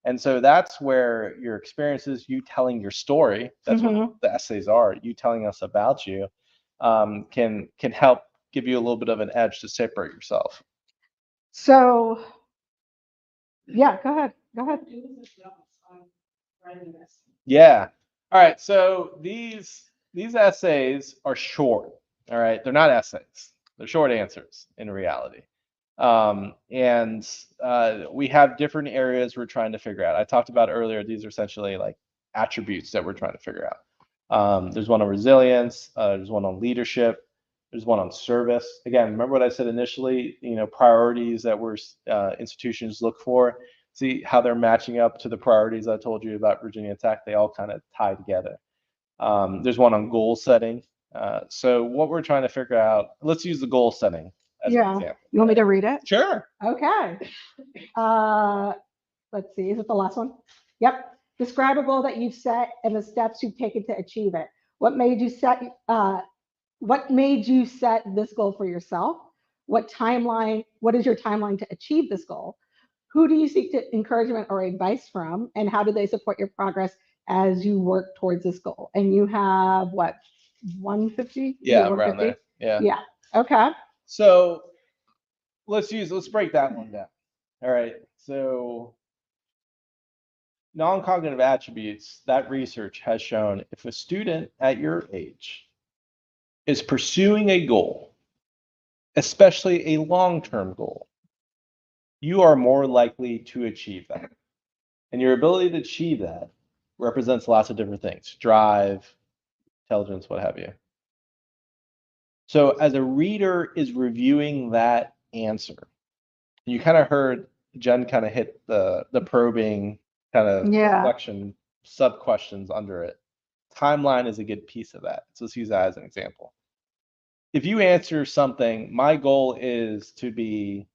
And so that's where your experiences, you telling your story, that's what the essays are, you telling us about you, can help give you a little bit of an edge to separate yourself.
So, yeah, go ahead.
Yeah. All right. So these essays are short. All right. They're not essays. They're short answers in reality. And we have different areas we're trying to figure out. I talked about earlier, these are essentially like attributes that we're trying to figure out. There's one on resilience, there's one on leadership, there's one on service. Again, remember what I said initially, priorities that institutions look for, see how they're matching up to the priorities I told you about Virginia Tech. They all kind of tie together. There's one on goal setting. So what we're trying to figure out, let's use the goal setting as an example.
You want me to read it?
Sure.
Okay. Let's see. Is it the last one? Yep. Describe a goal that you've set and the steps you've taken to achieve it. What made you set this goal for yourself? What is your timeline to achieve this goal? Who do you seek encouragement or advice from? And how do they support your progress as you work towards this goal? And you have what, 150?
Yeah, around there. Yeah.
Yeah. Okay.
So let's break that one down. All right. So non-cognitive attributes, that research has shown if a student at your age is pursuing a goal, especially a long-term goal, you are more likely to achieve that. And your ability to achieve that represents lots of different things: drive, intelligence, what have you. So as a reader is reviewing that answer, you kind of heard Jen kind of hit the probing kind of reflection sub questions under it. Timeline is a good piece of that. So let's use that as an example. If you answer something, my goal is to be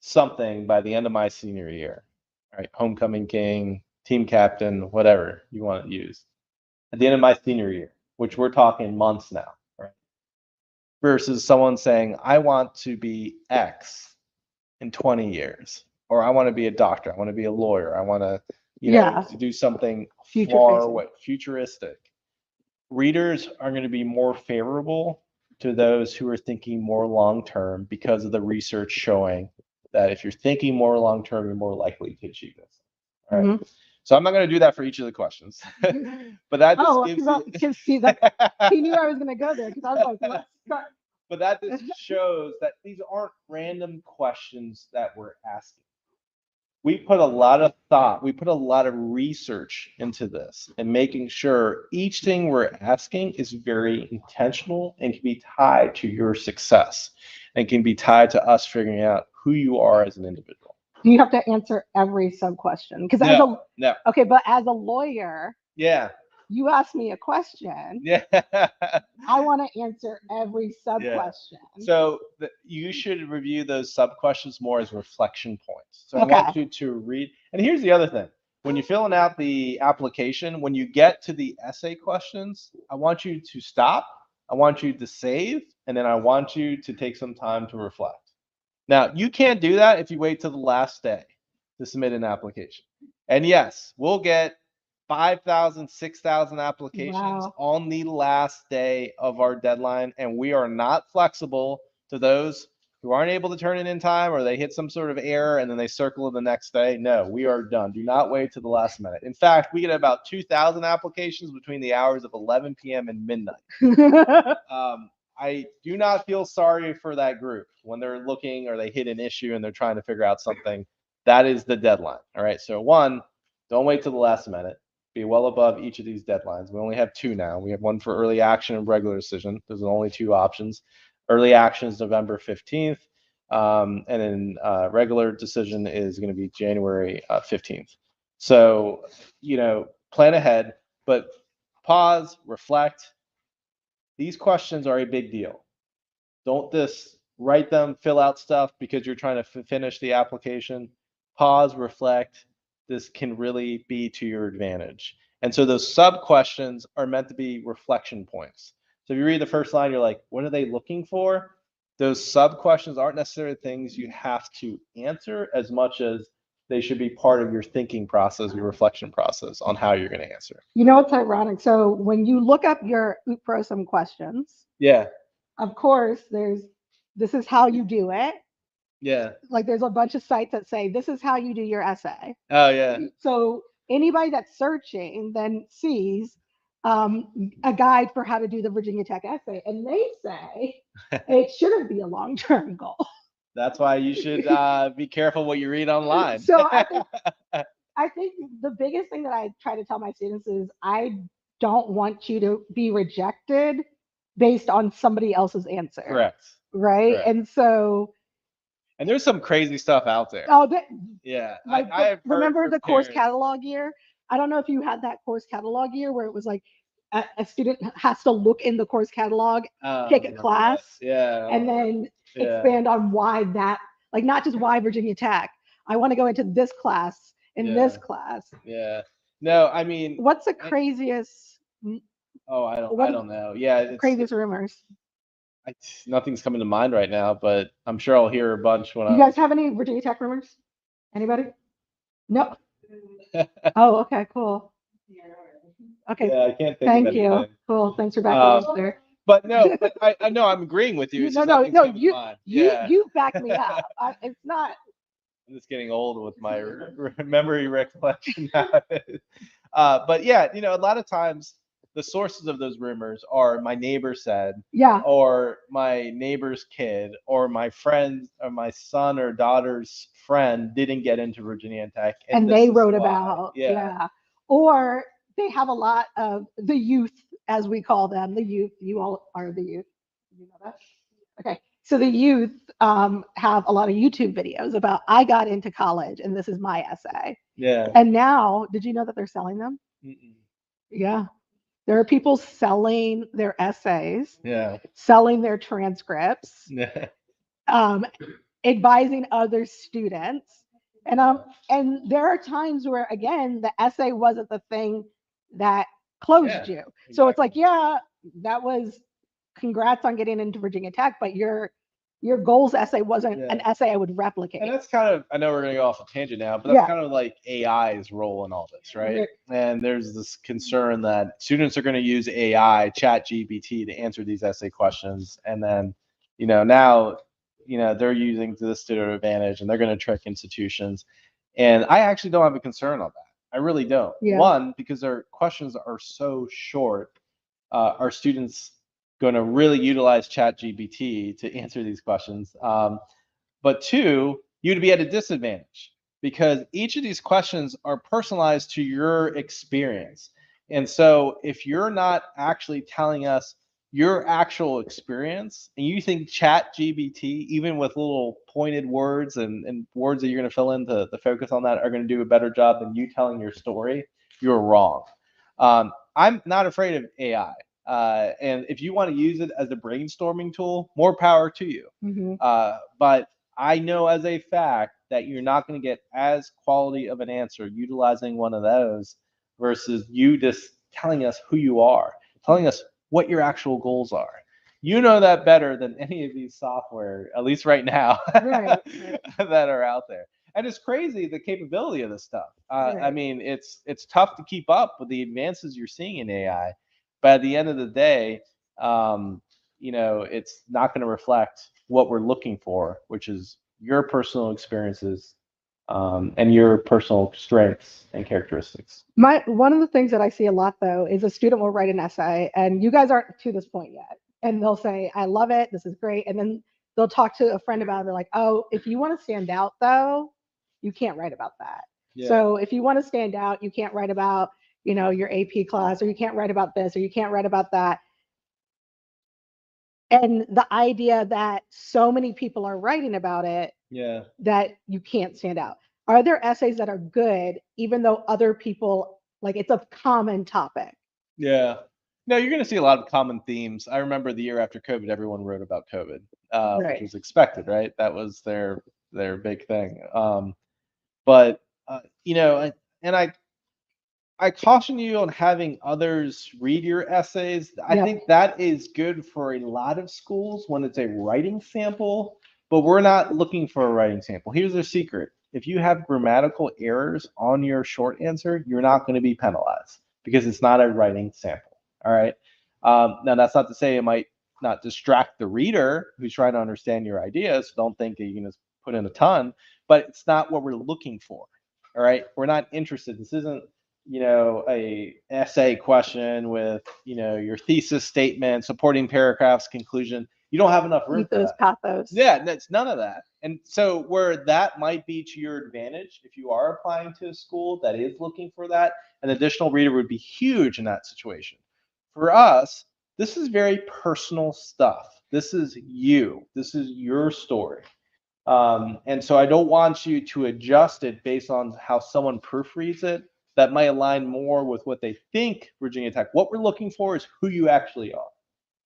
something by the end of my senior year. All right, homecoming king, team captain, whatever you want to use. At the end of my senior year, which we're talking months now, right? Versus someone saying, I want to be X in 20 years, or I want to be a doctor, I want to be a lawyer, I want to, to do something far away, futuristic. Readers are going to be more favorable to those who are thinking more long-term because of the research showing that if you're thinking more long-term, you're more likely to achieve this. All right. So I'm not going to do that for each of the questions, but that just
he knew I was going to go there because I was like, let's start.
But that just shows that these aren't random questions that we're asking. We put a lot of thought, we put a lot of research into this and making sure each thing we're asking is very intentional and can be tied to your success and can be tied to us figuring out who you are as an individual.
You have to answer every sub question because okay, but as a lawyer, you ask me a question. I want to answer every sub question.
So you should review those sub questions more as reflection points. So I want you to read. And here's the other thing. When you're filling out the application, when you get to the essay questions, I want you to stop. I want you to save. And then I want you to take some time to reflect. Now, you can't do that if you wait till the last day to submit an application. And yes, we'll get 5,000, 6,000 applications on the last day of our deadline, and we are not flexible to those who aren't able to turn it in time, or they hit some sort of error and then they circle it the next day. No, we are done. Do not wait to the last minute. In fact, we get about 2,000 applications between the hours of 11 p.m. and midnight. I do not feel sorry for that group when they're looking or they hit an issue and they're trying to figure out something. That is the deadline. All right. So one, don't wait till the last minute. Be well above each of these deadlines. We only have two now. We have one for early action and regular decision. There's only two options. Early action is November 15th, and then regular decision is going to be January 15th. So, plan ahead, but pause, reflect. These questions are a big deal. Don't just write them, fill out stuff because you're trying to finish the application. Pause, reflect. This can really be to your advantage. And so those sub questions are meant to be reflection points. So if you read the first line, you're like, what are they looking for? Those sub questions aren't necessarily things you have to answer as much as they should be part of your thinking process, your reflection process on how you're going to answer.
You know what's ironic? So when you look up your UPROSM questions,
Yeah.
of course, this is how you do it.
Yeah.
Like there's a bunch of sites that say this is how you do your essay.
Oh, yeah.
So anybody that's searching then sees a guide for how to do the Virginia Tech essay, and they say it shouldn't be a long-term goal.
That's why you should be careful what you read online.
So I think the biggest thing that I try to tell my students is I don't want you to be rejected based on somebody else's answer.
Correct.
Right.
Correct.
And so.
And there's some crazy stuff out there.
Oh,
yeah.
Like,
I have
remember the course
parents.
catalog year? I don't know if you had that course catalog year where it was like a student has to look in the course catalog, pick a class, and then expand on why that, like not just why Virginia Tech. I want to go into this class in this class.
Yeah. No, I mean.
What's the craziest?
Oh, I don't know. Yeah. It's,
craziest rumors.
Nothing's coming to mind right now, but I'm sure I'll hear a bunch when
You guys have any Virginia Tech rumors? Anybody? No. Oh, okay, cool. Okay.
Yeah, I can't think
Thank
of
you.
anything.
Cool. Thanks for backing me up there.
But no, but I know I'm agreeing with you.
You back me up. It's not.
I'm just getting old with my memory recollection nowadays. But yeah, a lot of times the sources of those rumors are my neighbor said, or my neighbor's kid, or my friend, or my son or daughter's friend didn't get into Virginia Tech,
and they wrote about, or they have a lot of the youth, as we call them, the youth. You all are the youth. You know that? Okay. So the youth have a lot of YouTube videos about I got into college and this is my essay.
Yeah.
And now, did you know that they're selling them?
Mm-mm.
Yeah. There are people selling their essays, selling their transcripts, advising other students. And there are times where, again, the essay wasn't the thing that closed you. So it's like, that was congrats on getting into Virginia Tech, but your goals essay wasn't an essay I would replicate.
And that's kind of, I know we're going to go off a tangent now, but that's kind of like AI's role in all this, right? And there's this concern that students are going to use AI, ChatGPT, to answer these essay questions. And then, now, they're using this to their advantage and they're going to trick institutions. And I actually don't have a concern on that. I really don't. One, because their questions are so short, our students going to really utilize ChatGPT to answer these questions. But two, you'd be at a disadvantage because each of these questions are personalized to your experience. And so if you're not actually telling us your actual experience and you think ChatGPT, even with little pointed words and words that you're going to fill in to focus on that, are going to do a better job than you telling your story, you're wrong. I'm not afraid of AI. And if you want to use it as a brainstorming tool, more power to you. But I know as a fact that you're not going to get as quality of an answer utilizing one of those versus you just telling us who you are, telling us what your actual goals are. You know that better than any of these software, at least right now, that are out there. And it's crazy the capability of this stuff. I mean, it's tough to keep up with the advances you're seeing in AI. But at the end of the day, it's not going to reflect what we're looking for, which is your personal experiences and your personal strengths and characteristics.
One of the things that I see a lot though is a student will write an essay, and you guys aren't to this point yet, and they'll say, "I love it. This is great," and then they'll talk to a friend about it. They're like, "Oh, if you want to stand out though, you can't write about that.
Yeah.
So if you want to stand out, you can't write about, your AP class, or you can't write about this, or you can't write about that." And the idea that so many people are writing about it
Yeah.
that you can't stand out. Are there essays that are good, even though other people, like, it's a common topic?
Yeah. No, you're going to see a lot of common themes. I remember the year after COVID, everyone wrote about COVID, which
Right.
was expected, right? That was their big thing. But and I caution you on having others read your essays. I
Yeah.
think that is good for a lot of schools when it's a writing sample, but we're not looking for a writing sample. Here's the secret. If you have grammatical errors on your short answer, you're not going to be penalized because it's not a writing sample. All right. Now, that's not to say it might not distract the reader who's trying to understand your ideas. Don't think that you can just put in a ton, but it's not what we're looking for. All right. We're not interested. This isn't a essay question with, your thesis statement, supporting paragraphs, conclusion. You don't have enough room for
Ethos,
that.
pathos.
Yeah, that's none of that. And so where that might be to your advantage, if you are applying to a school that is looking for that, an additional reader would be huge in that situation. For us, this is very personal stuff. This is you. This is your story. And so I don't want you to adjust it based on how someone proofreads it. That might align more with what they think Virginia Tech. What we're looking for is who you actually are,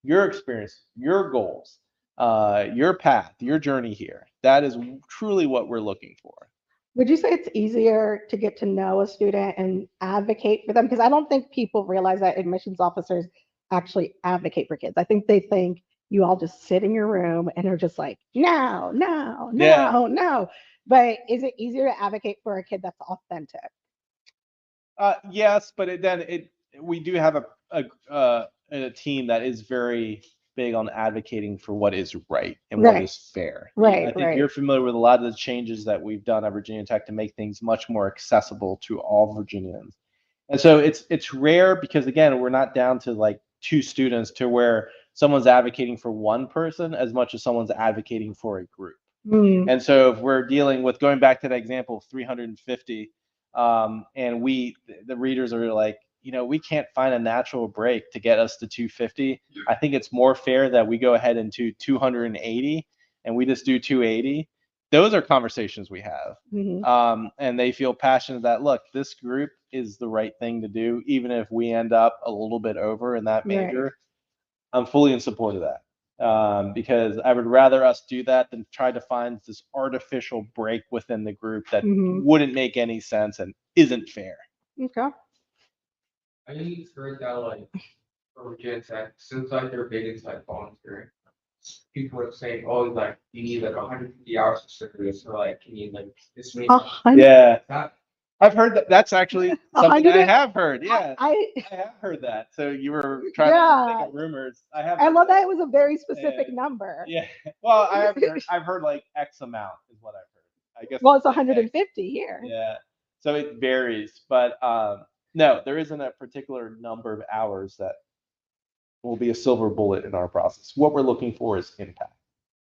your experience, your goals, your path, your journey here. That is truly what we're looking for.
Would you say it's easier to get to know a student and advocate for them? Because I don't think people realize that admissions officers actually advocate for kids. I think they think you all just sit in your room and are just like, no, no,
Yeah.
no, no. But is it easier to advocate for a kid that's authentic?
Yes, but we do have a team that is very big on advocating for what is right and what
Right.
is fair.
Right,
I think
right.
you're familiar with a lot of the changes that we've done at Virginia Tech to make things much more accessible to all Virginians. And so it's rare because again, we're not down to like two students to where someone's advocating for one person as much as someone's advocating for a group.
Mm,
And so if we're dealing with going back to that example of 350, and the readers are like, we can't find a natural break to get us to 250. I think it's more fair that we go ahead and do 280 and we just do 280. Those are conversations we have.
mhm.
And they feel passionate that, look, this group is the right thing to do, even if we end up a little bit over in that
Right.
major. I'm fully in support of that. Because I would rather us do that than try to find this artificial break within the group that
Mhm.
wouldn't make any sense and isn't fair.
Okay.
I think it's heard that like for Virginia Tech, since like they're big into like volunteering, people are saying, oh, like you need like 150 hours of service, or like you need like this many.
100.
Yeah,
That
I've heard that. That's actually something
100.
I have heard. Yeah,
I
I have heard that. So you were trying to
yeah.
think of rumors. I have.
I
heard
love that it was a very specific
Yeah.
number.
Yeah. Well, I have heard. I've heard like X amount is what I've heard. I guess.
Well, it's
X.
150 here.
Yeah. So it varies, but no, there isn't a particular number of hours that will be a silver bullet in our process. What we're looking for is impact,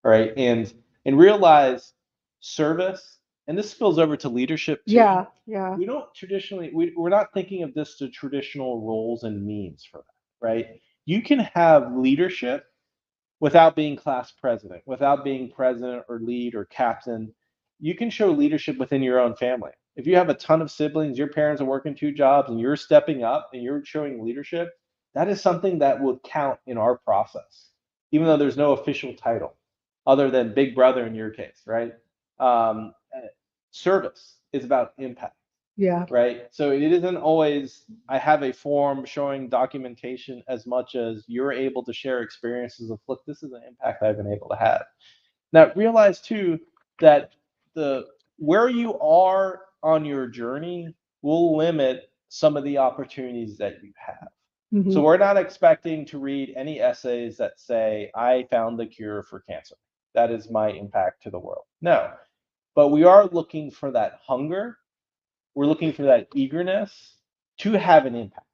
right? And realize service, and this spills over to leadership too.
Yeah, yeah.
We don't traditionally, we're not thinking of this to traditional roles and means for that, right? You can have leadership without being class president, without being president or lead or captain. You can show leadership within your own family. If you have a ton of siblings, your parents are working two jobs, and you're stepping up and you're showing leadership, that is something that would count in our process, even though there's no official title other than big brother in your case, right? Um, Service is about impact.
Yeah.
Right. So it isn't always I have a form showing documentation as much as you're able to share experiences of, look, this is an impact I've been able to have. Now realize too that the where you are on your journey will limit some of the opportunities that you have.
Mhm.
So we're not expecting to read any essays that say I found the cure for cancer. that is my impact to the world. No, but we are looking for that hunger. We're looking for that eagerness to have an impact.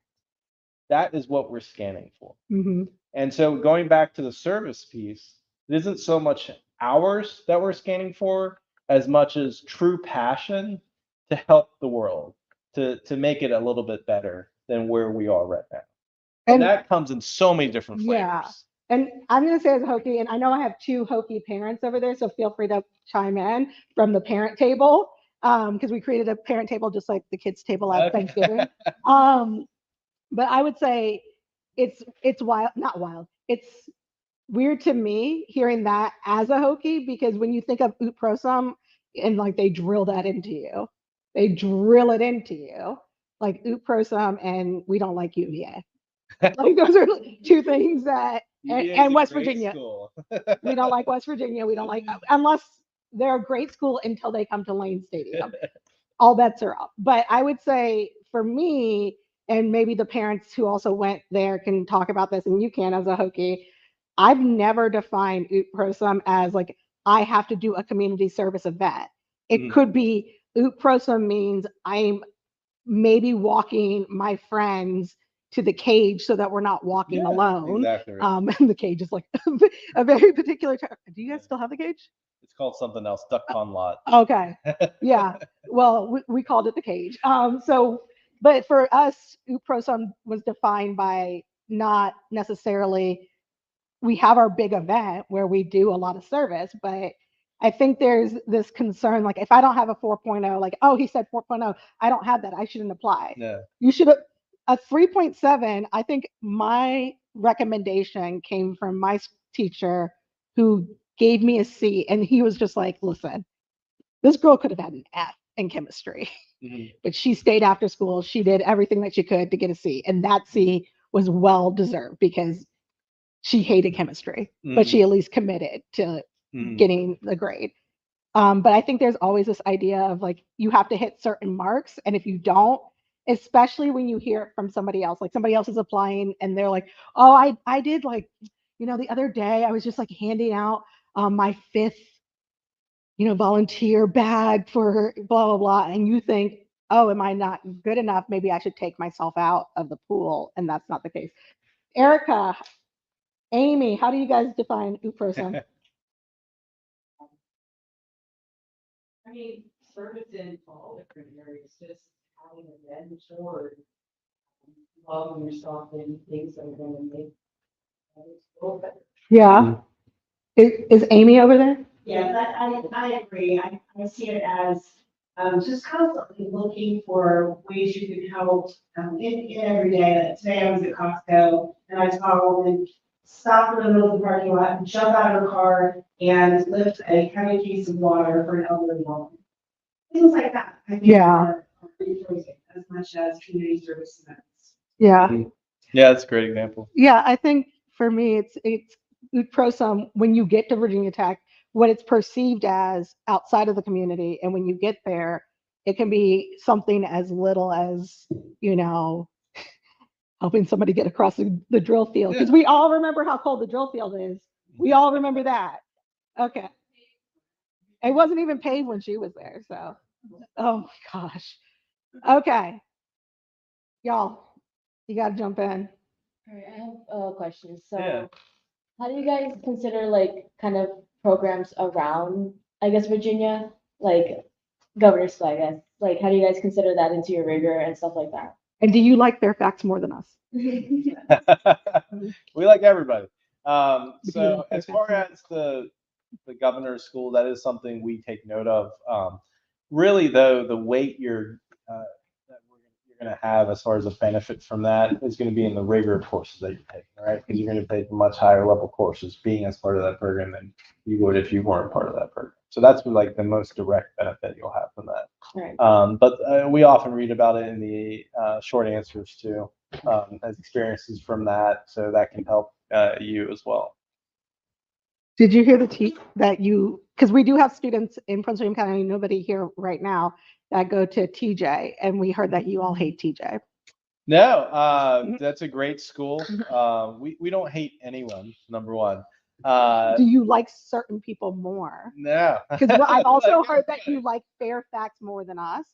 That is what we're scanning for.
Mm-hmm.
And so going back to the service piece, it isn't so much hours that we're scanning for as much as true passion to help the world, to make it a little bit better than where we are right now. And that comes in so many different flavors.
Yeah. And I'm going to say as a Hokie, and I know I have two Hokie parents over there, so feel free to chime in from the parent table, because we created a parent table just like the kids' table at Thanksgiving. But I would say it's wild, not wild. It's weird to me hearing that as a Hokie, because when you think of Oot Prosum and like they drill that into you, they drill it into you, like Oot Prosum and we don't like UVA. Like those are two things that, and West Virginia. We don't like West Virginia. We don't like, unless they're a great school until they come to Lane Stadium. All bets are up. But I would say for me, and maybe the parents who also went there can talk about this, and you can as a Hokie, I've never defined Oot Prosum as like, I have to do a community service event. It could be Oot Prosum means I'm maybe walking my friends to the cage so that we're not walking alone.
Exactly right.
And the cage is like a very particular term. Do you guys still have the cage?
It's called something else, Duck Pond Lot.
Okay. Yeah. Well, we called it the cage. But for us, Oot Prosum was defined by not necessarily, we have our big event where we do a lot of service, but I think there's this concern, like if I don't have a 4.0, like, oh, he said 4.0, I don't have that, I shouldn't apply.
Yeah.
You should, a 3.7, I think my recommendation came from my teacher who gave me a C, and he was just like, listen, this girl could have had an F in chemistry, but she stayed after school. She did everything that she could to get a C, and that C was well deserved because she hated chemistry, but she at least committed to getting the grade. But I think there's always this idea of like, you have to hit certain marks. And if you don't, especially when you hear it from somebody else, like somebody else is applying and they're like, oh, I did like, the other day I was just like handing out my fifth, volunteer bag for blah, blah, blah. And you think, oh, am I not good enough? Maybe I should take myself out of the pool. And that's not the case. Erica, Amy, how do you guys define Oot Prosum?
I mean, service in all different areas, just having an adventure or loving yourself in things that are going to make others feel better.
Yeah. Is Amy over there?
Yeah, I agree. I see it as just constantly looking for ways you can help in every day. Today I was at Costco and I saw a woman stop in the middle of the parking lot, jump out of her car, and lift a heavy case of water for an elderly woman. Things like that, I think, are reinforcing as much as community service events.
Yeah.
Yeah, that's a great example.
Yeah, I think for me, it's Oot Prosum when you get to Virginia Tech, what it's perceived as outside of the community, and when you get there, it can be something as little as helping somebody get across the drill field, because we all remember how cold the drill field is. We all remember that. Okay. It wasn't even paved when she was there, so. Oh my gosh. Okay. Y'all, you got to jump in.
All right, I have a question. So,
Yeah.
how do you guys consider like kind of programs around, I guess, Virginia, like governor's school, I guess? Like, how do you guys consider that into your rigor and stuff like that?
And do you like Fairfax more than us?
We like everybody. So as far as the governor's school, that is something we take note of. Really, though, the weight you're going to have as far as a benefit from that is going to be in the rigor of courses that you're taking, right? Because you're going to take much higher level courses being as part of that program than you would if you weren't part of that program. So that's like the most direct benefit you'll have from that.
Right.
But we often read about it in the short answers too, as experiences from that, so that can help you as well.
Did you hear because we do have students in Prince William County, nobody here right now, that go to TJ, and we heard that you all hate TJ.
No, that's a great school. We don't hate anyone, number one.
Do you like certain people more?
No.
Because I've also heard that you like Fairfax more than us,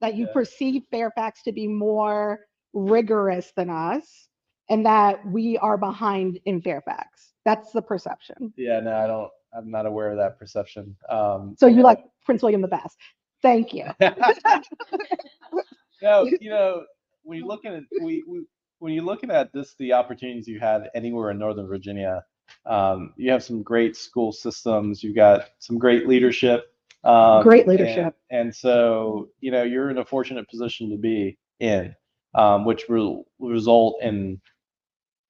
that you
Yeah. perceive
Fairfax to be more rigorous than us, and that we are behind in Fairfax. That's the perception.
Yeah, no, I don't. I'm not aware of that perception.
So you like Prince William the best. Thank you.
No, when you're looking at when you're looking at this, the opportunities you have anywhere in Northern Virginia, you have some great school systems. You've got some great leadership.
Great leadership.
And so you're in a fortunate position to be in, which will result in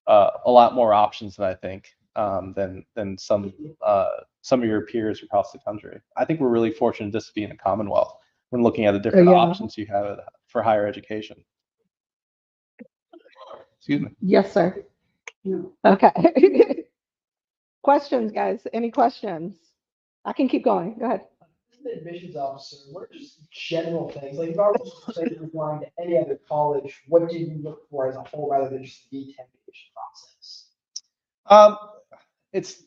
a lot more options than I think than some of your peers across the country. I think we're really fortunate just to be in the Commonwealth when looking at the different
Yeah.
options you have for higher education. Excuse me.
Yes, sir. Okay. Questions, guys? Any questions? I can keep going. Go ahead.
As the admissions officer, what are just general things, like if I was to say you're applying to any other college, what do you look for as a whole rather than just the B10 admission process?
It's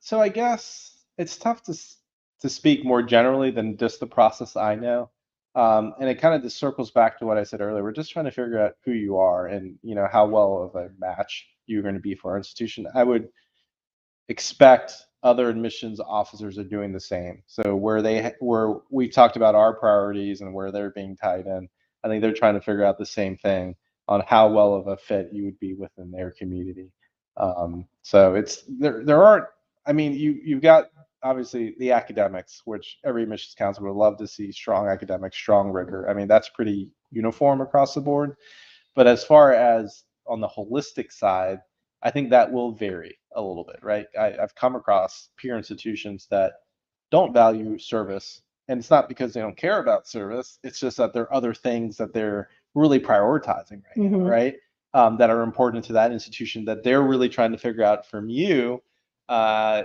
so I guess it's tough to speak more generally than just the process I know. And it kind of just circles back to what I said earlier. We're just trying to figure out who you are and how well of a match you're going to be for our institution. I would expect other admissions officers are doing the same. So where we talked about our priorities and where they're being tied in, I think they're trying to figure out the same thing on how well of a fit you would be within their community. So it's there aren't. I mean, you've got obviously the academics, which every admissions counselor would love to see strong academics, strong rigor. I mean, that's pretty uniform across the board. But as far as on the holistic side, I think that will vary a little bit, right? I've come across peer institutions that don't value service, and it's not because they don't care about service. It's just that there are other things that they're really prioritizing right now, right? That are important to that institution that they're really trying to figure out from you. What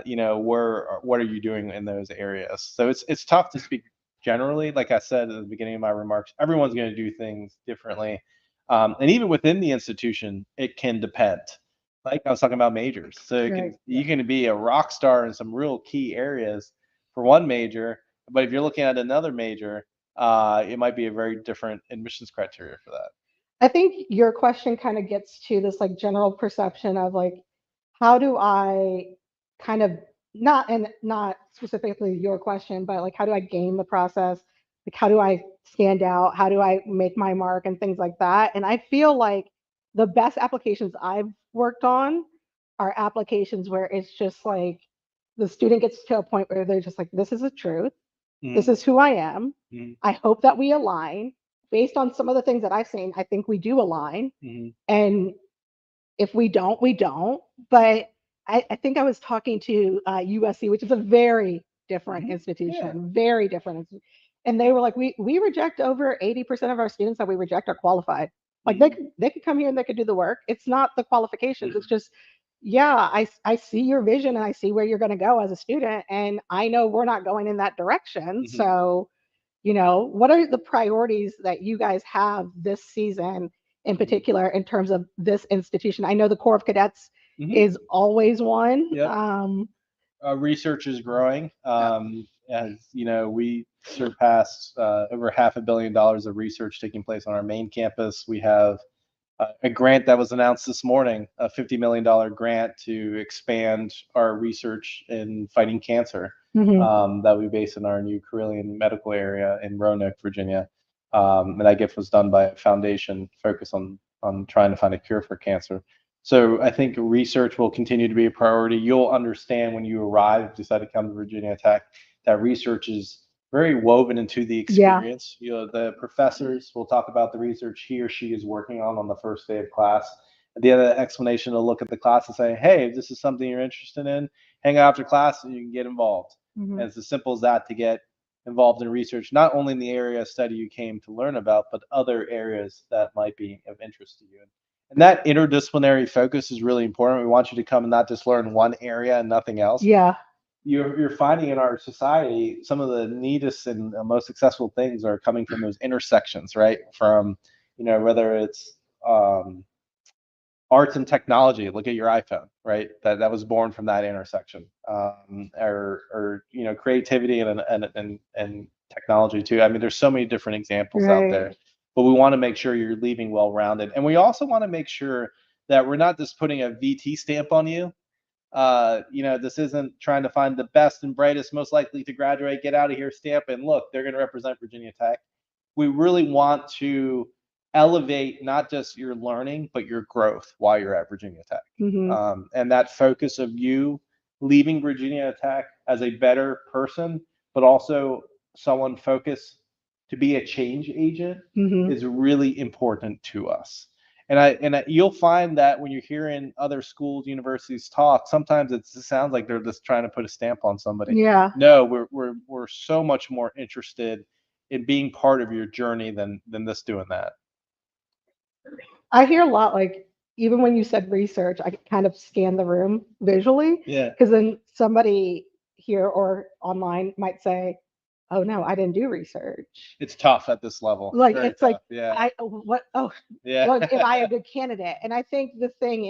are you doing in those areas? So it's tough to speak generally. Like I said at the beginning of my remarks, everyone's going to do things differently. And even within the institution, it can depend. Like I was talking about majors. So you can be a rock star in some real key areas for one major, but if you're looking at another major, it might be a very different admissions criteria for that.
I think your question kind of gets to this like general perception of like, how do I kind of not specifically your question, but like how do I game the process? Like how do I stand out? How do I make my mark and things like that? And I feel like the best applications I've worked on are applications where it's just like the student gets to a point where they're just like, this is the truth. This is who I am. I hope that we align. Based on some of the things that I've seen, I think we do align. And if we don't, we don't. But I think I was talking to USC, which is a very different institution, very different. And they were like, we reject over 80% of our students that we reject are qualified. Like they could come here and they could do the work. It's not the qualifications. It's just, yeah, I see your vision and I see where you're going to go as a student. And I know we're not going in that direction. So, what are the priorities that you guys have this season in particular in terms of this institution? I know the Corps of Cadets is always one.
Research is growing. As we surpassed over $500 million of research taking place on our main campus. We have a grant that was announced this morning, a $50 million grant to expand our research in fighting cancer that we base in our new Carilion medical area in Roanoke, Virginia. And that gift was done by a foundation focused on trying to find a cure for cancer. So I think research will continue to be a priority. You'll understand when you arrive, decide to come to Virginia Tech, that research is very woven into the experience. The professors will talk about the research he or she is working on the first day of class. At the end of the explanation, they'll look at the class and say, hey, if this is something you're interested in, hang out after class and you can get involved. And it's as simple as that to get involved in research, not only in the area of study you came to learn about, but other areas that might be of interest to you. And that interdisciplinary focus is really important. We want you to come and not just learn one area and nothing else. You're finding in our society some of the neatest and most successful things are coming from those intersections, right? From whether it's arts and technology. Look at your iPhone, right? That was born from that intersection. Or creativity and technology too. I mean, there's so many different examples out there.
Right.
But we want to make sure you're leaving well-rounded, and we also want to make sure that we're not just putting a VT stamp on you. This isn't trying to find the best and brightest, most likely to graduate, get out of here stamp, and look, they're going to represent Virginia Tech. We really want to elevate not just your learning, but your growth while you're at Virginia Tech.
Mhm.
And that focus of you leaving Virginia Tech as a better person, but also someone focused to be a change agent
Mhm.
is really important to us. You'll find that when you're hearing other schools, universities talk, sometimes it sounds like they're just trying to put a stamp on somebody.
Yeah.
No, we're so much more interested in being part of your journey than this doing that.
I hear a lot, like, even when you said research, I kind of scan the room visually,
Yeah.
because then somebody here or online might say, "Oh no, I didn't do research."
It's tough at this level.
Like,
Very
it's like,
tough. Yeah.
well, am I a good candidate? And I think the thing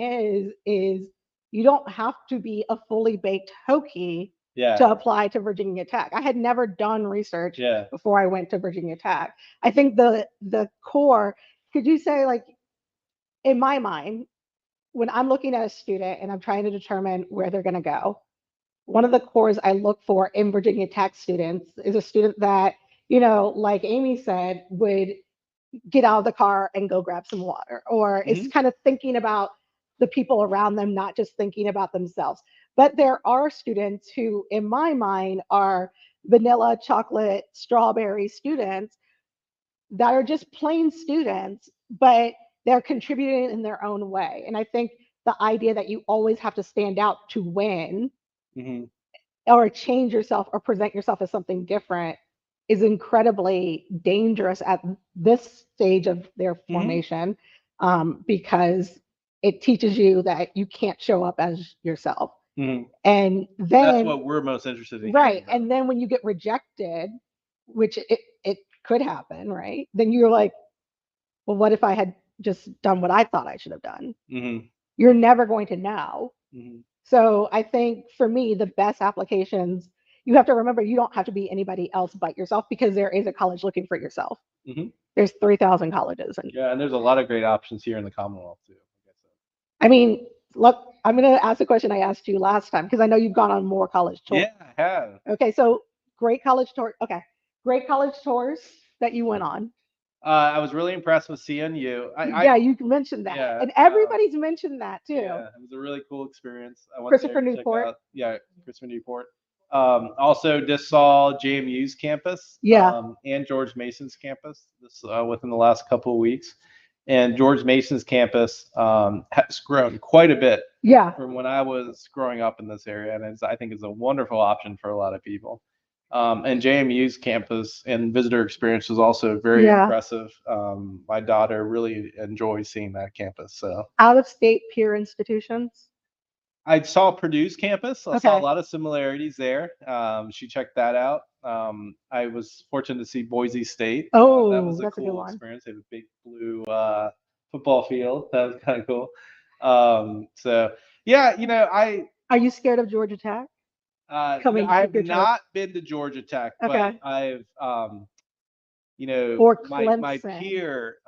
is you don't have to be a fully baked Hokie
Yeah.
to apply to Virginia Tech. I had never done research
Yeah.
before I went to Virginia Tech. I think the core, could you say, like, in my mind, when I'm looking at a student and I'm trying to determine where they're going to go, one of the cores I look for in Virginia Tech students is a student that, like Amy said, would get out of the car and go grab some water, or is kind of thinking about the people around them, not just thinking about themselves. But there are students who, in my mind, are vanilla, chocolate, strawberry students that are just plain students, but they're contributing in their own way. And I think the idea that you always have to stand out to win
Mhm.
or change yourself or present yourself as something different is incredibly dangerous at this stage of their formation, because it teaches you that you can't show up as yourself.
Mhm.
And
That's
then,
what we're most interested in hearing
right,
about.
and then when you get rejected, which it could happen, right? Then you're like, well, what if I had just done what I thought I should have done?
Mhm.
You're never going to know.
Mhm.
So I think for me, the best applications, you have to remember you don't have to be anybody else but yourself, because there is a college looking for yourself.
Mhm.
There's 3,000 colleges. And
Yeah, and there's a lot of great options here in the Commonwealth too. Like I said.
I mean, look, I'm going to ask the question I asked you last time, because I know you've gone on more college tours.
Yeah, I have.
Okay, so great college tour. Okay, great college tours that you went on.
I was really impressed with CNU.
Yeah, you mentioned that,
Yeah,
and everybody's mentioned that too.
Yeah, it was a really cool experience. I went
Christopher
there to check
Newport.
out, Christopher Newport. Also just saw JMU's campus,
Yeah.
and George Mason's campus this within the last couple of weeks. And George Mason's campus has grown quite a bit
Yeah.
from when I was growing up in this area, and I think it's a wonderful option for a lot of people. And JMU's campus and visitor experience was also very
Yeah.
impressive. My daughter really enjoys seeing that campus. So
Out of state peer institutions.
I saw Purdue's campus. I saw a
Okay.
lot of similarities there. She checked that out. I was fortunate to see Boise State. That
Oh,
was a
that's a good
cool
one.
experience. They have a big blue football field. That was kind of cool. So yeah,
Are you scared of Georgia Tech? Coming to
I've
good church.
not been to Georgia Tech, but
Okay.
I've
Or
my
Clemson.
peer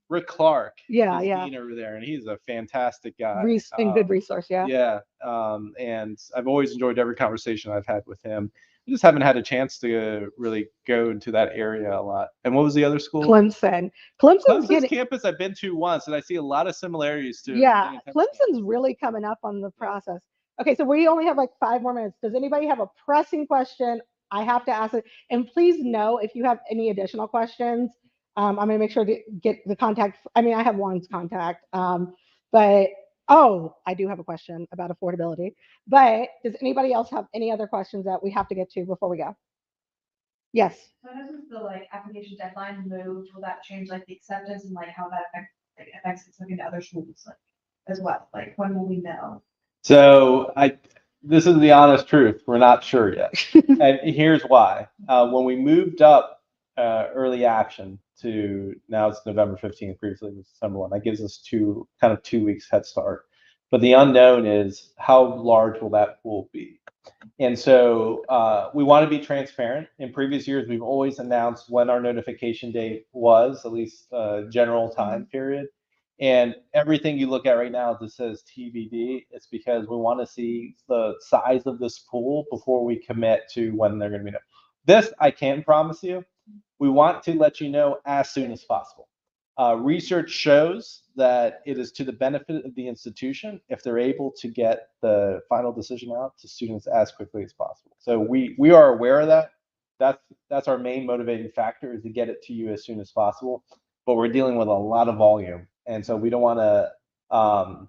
Rick Clark
Yeah,
is
yeah.
dean over there, and he's a fantastic guy.
And good resource, yeah.
Yeah, and I've always enjoyed every conversation I've had with him. I just haven't had a chance to really go into that area a lot. And what was the other school?
Clemson.
Clemson's campus I've been to once, and I see a lot of similarities to
Yeah,
Virginia Tech's
Clemson's really coming up on the process. Okay, so we only have like 5 more minutes. Does anybody have a pressing question? I have to ask it. And please know if you have any additional questions. I'm going to make sure to get the contact. I mean, I have Juan's contact. But I do have a question about affordability. But does anybody else have any other questions that we have to get to before we go? Yes.
So as the application deadline moved, will that change the acceptance and how that affects looking to other schools as well? When will we know?
So this is the honest truth. We're not sure yet. And here's why. When we moved up early action to now it's November 15th, previously it was December 1. That gives us 2 weeks head start. But the unknown is how large will that pool be? And so we want to be transparent. In previous years, we've always announced when our notification date was, at least general time period. And everything you look at right now that says TBD, it's because we want to see the size of this pool before we commit to when they're going to be. This I can promise you. We want to let you know as soon as possible. Research shows that it is to the benefit of the institution if they're able to get the final decision out to students as quickly as possible. So we are aware of that. That's our main motivating factor, is to get it to you as soon as possible. But we're dealing with a lot of volume, and so we don't want to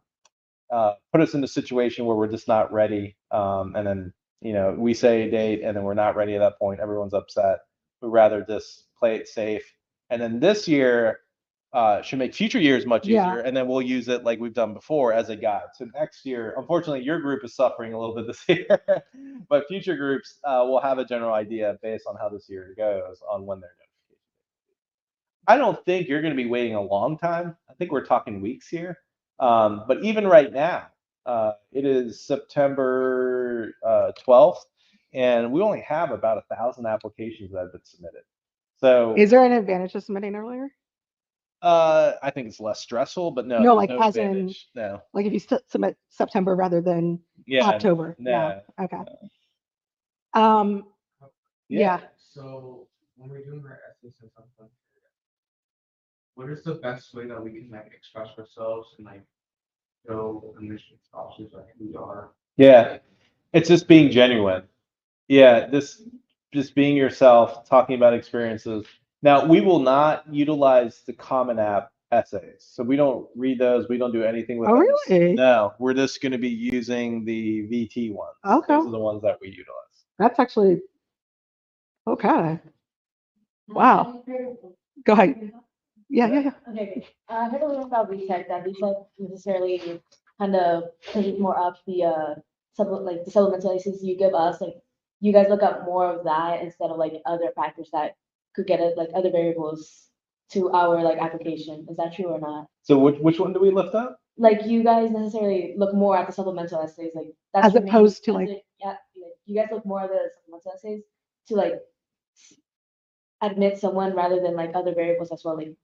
put us in a situation where we're just not ready, and then we say a date and then we're not ready at that point. Everyone's upset. We'd rather just play it safe. And then this year should make future years much easier, and then we'll use it like we've done before as a guide. So next year, unfortunately, your group is suffering a little bit this year, but future groups will have a general idea based on how this year goes on when their notification. I don't think you're going to be waiting a long time. I think we're talking weeks here. But even right now, it is September 12th, and we only have about 1,000 applications that have been submitted. So
Is there an advantage to submitting earlier?
I think it's less stressful, but no,
No,
there's
like as in,
advantage. No.
like if you submit September rather than
Yeah.
October.
No.
Okay.
Yeah.
Yeah.
So when we're doing our essays and something, what is the best way that we can like express ourselves and like show admission scholarships like who we are?
Yeah. It's just being genuine. Yeah, just being yourself, talking about experiences. Now, we will not utilize the Common App essays. So we don't read those. We don't do anything with
Oh,
those.
really?
No, we're just going to be using the VT ones.
Okay.
Those are the ones that we utilize.
That's actually okay. Wow. Go ahead. Yeah.
Okay, I heard a little about VTech, that VTech necessarily kind of pushes more up the the supplemental essays you give us, like you guys look up more of that instead of like other factors that could get it, like other variables to our like application. Is that true or not?
So which one do we lift up?
Like you guys necessarily look more at the supplemental essays, like that's
As
your main-
opposed to,
as
like-
it- yeah, like, you guys look more at the supplemental essays to like admit someone rather than like other variables as well, like.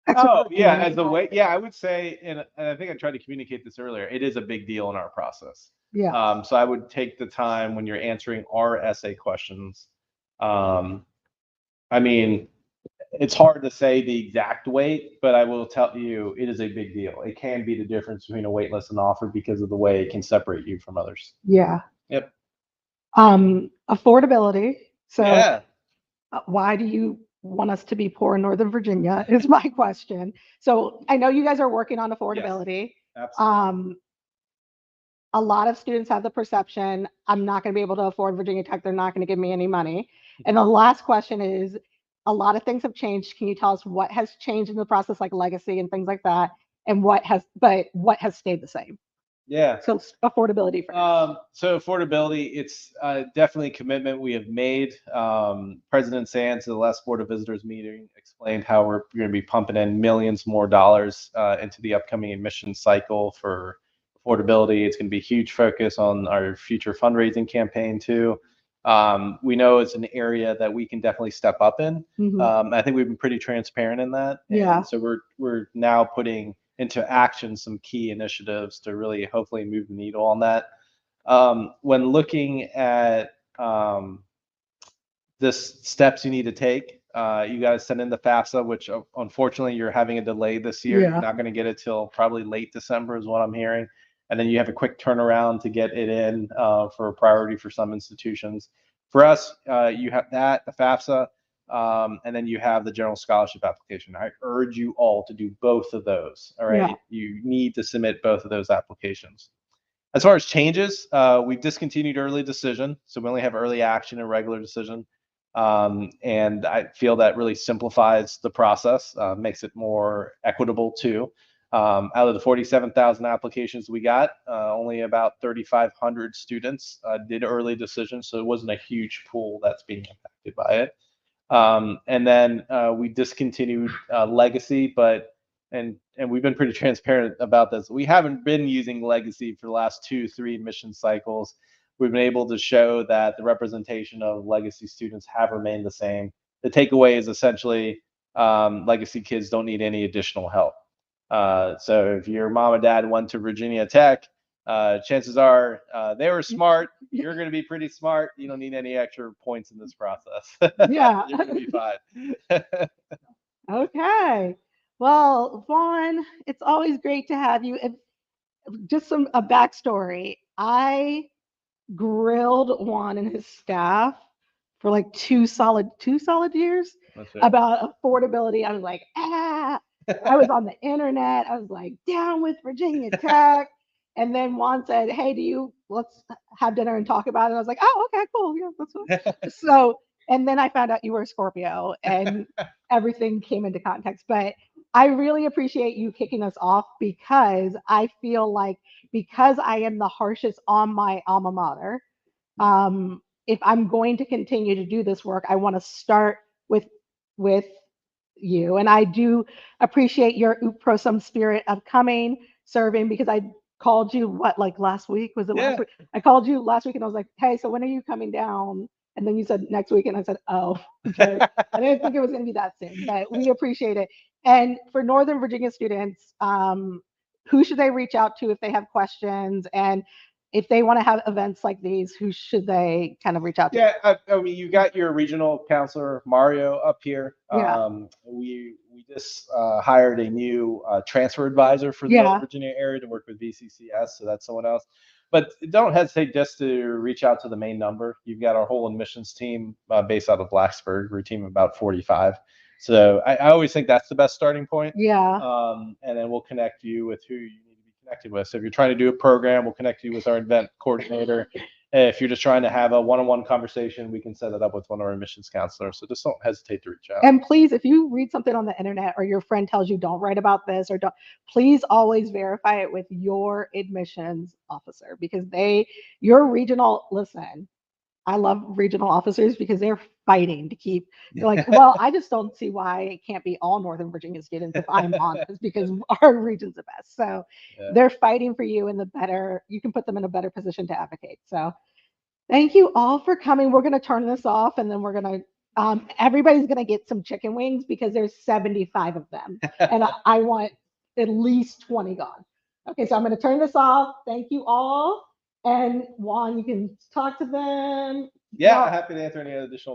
Oh, yeah, as a way, yeah, I would say, and I think I tried to communicate this earlier, it is a big deal in our process.
Yeah.
So I would take the time when you're answering our essay questions. I mean, it's hard to say the exact weight, but I will tell you it is a big deal. It can be the difference between a wait list and offer because of the way it can separate you from others.
Yeah.
Yep.
Affordability. So
Yeah.
why do you want us to be poor in Northern Virginia is my question. So I know you guys are working on affordability.
Absolutely.
A lot of students have the perception, I'm not going to be able to afford Virginia Tech. They're not going to give me any money. And the last question is, a lot of things have changed. Can you tell us what has changed in the process, like legacy and things like that, and what has stayed the same?
Yeah.
So affordability first.
So affordability, it's definitely a commitment we have made. President Sands at the last Board of Visitors meeting explained how we're going to be pumping in millions more dollars into the upcoming admissions cycle for affordability. It's going to be a huge focus on our future fundraising campaign too. We know it's an area that we can definitely step up in. I think we've been pretty transparent in that.
Yeah.
And so we're now putting into action some key initiatives to really hopefully move the needle on that. When looking at the steps you need to take, you guys send in the FAFSA, which unfortunately you're having a delay this year.
Yeah.
You're not going to get it till probably late December is what I'm hearing. And then you have a quick turnaround to get it in for a priority for some institutions. For us, you have that, the FAFSA, and then you have the general scholarship application. I urge you all to do both of those. All right.
Yeah.
You need to submit both of those applications. As far as changes, we've discontinued early decision. So we only have early action and regular decision. And I feel that really simplifies the process, makes it more equitable too. Out of the 47,000 applications we got, only about 3,500 students did early decision. So it wasn't a huge pool that's being impacted by it. And then we discontinued Legacy, and we've been pretty transparent about this. We haven't been using Legacy for the last 2-3 admission cycles. We've been able to show that the representation of Legacy students have remained the same. The takeaway is essentially Legacy kids don't need any additional help. So if your mom and dad went to Virginia Tech, chances are they were smart. You're going to be pretty smart. You don't need any extra points in this process.
Yeah.
You're going to be fine.
Okay. Well, Vaughn, it's always great to have you. Just a backstory. I grilled Juan and his staff for like two solid years
That's right.
about affordability. I was like, I was on the internet. I was like, down with Virginia Tech. And then Juan said, hey, let's have dinner and talk about it. I was like, oh, okay, cool. Yeah, that's cool. So, and then I found out you were a Scorpio and everything came into context. But I really appreciate you kicking us off because I feel like because I am the harshest on my alma mater, if I'm going to continue to do this work, I want to start with you. And I do appreciate your UPROSUM spirit of coming, serving, because I called you like last week? Was it last week? I called you last week and I was like, hey, so when are you coming down? And then you said next week, and I said, oh, okay. I didn't think it was going to be that soon, but we appreciate it. And for Northern Virginia students, who should they reach out to if they have questions? And if they want to have events like these, who should they kind of reach out to?
Yeah, I mean, you got your regional counselor Mario up here.
Yeah.
We just hired a new transfer advisor for the Northern Virginia area to work with VCCS, so that's someone else. But don't hesitate just to reach out to the main number. You've got our whole admissions team based out of Blacksburg. We're a team of about 45. So I always think that's the best starting point.
Yeah.
And then we'll connect you with who you need to be connected with. So if you're trying to do a program, we'll connect you with our event coordinator. If you're just trying to have a one-on-one conversation, we can set it up with one of our admissions counselors. So just don't hesitate to reach out.
And please, if you read something on the internet or your friend tells you don't write about this or don't, please always verify it with your admissions officer because your regional, listen, I love regional officers because they're fighting to keep, they're like, well, I just don't see why it can't be all Northern Virginia students if I'm honest because our region's the best. So they're fighting for you you can put them in a better position to advocate. So thank you all for coming. We're going to turn this off and then we're going to, everybody's going to get some chicken wings because there's 75 of them and I want at least 20 gone. Okay, so I'm going to turn this off. Thank you all. And Juan, you can talk to them.
Yeah, happy to answer any additional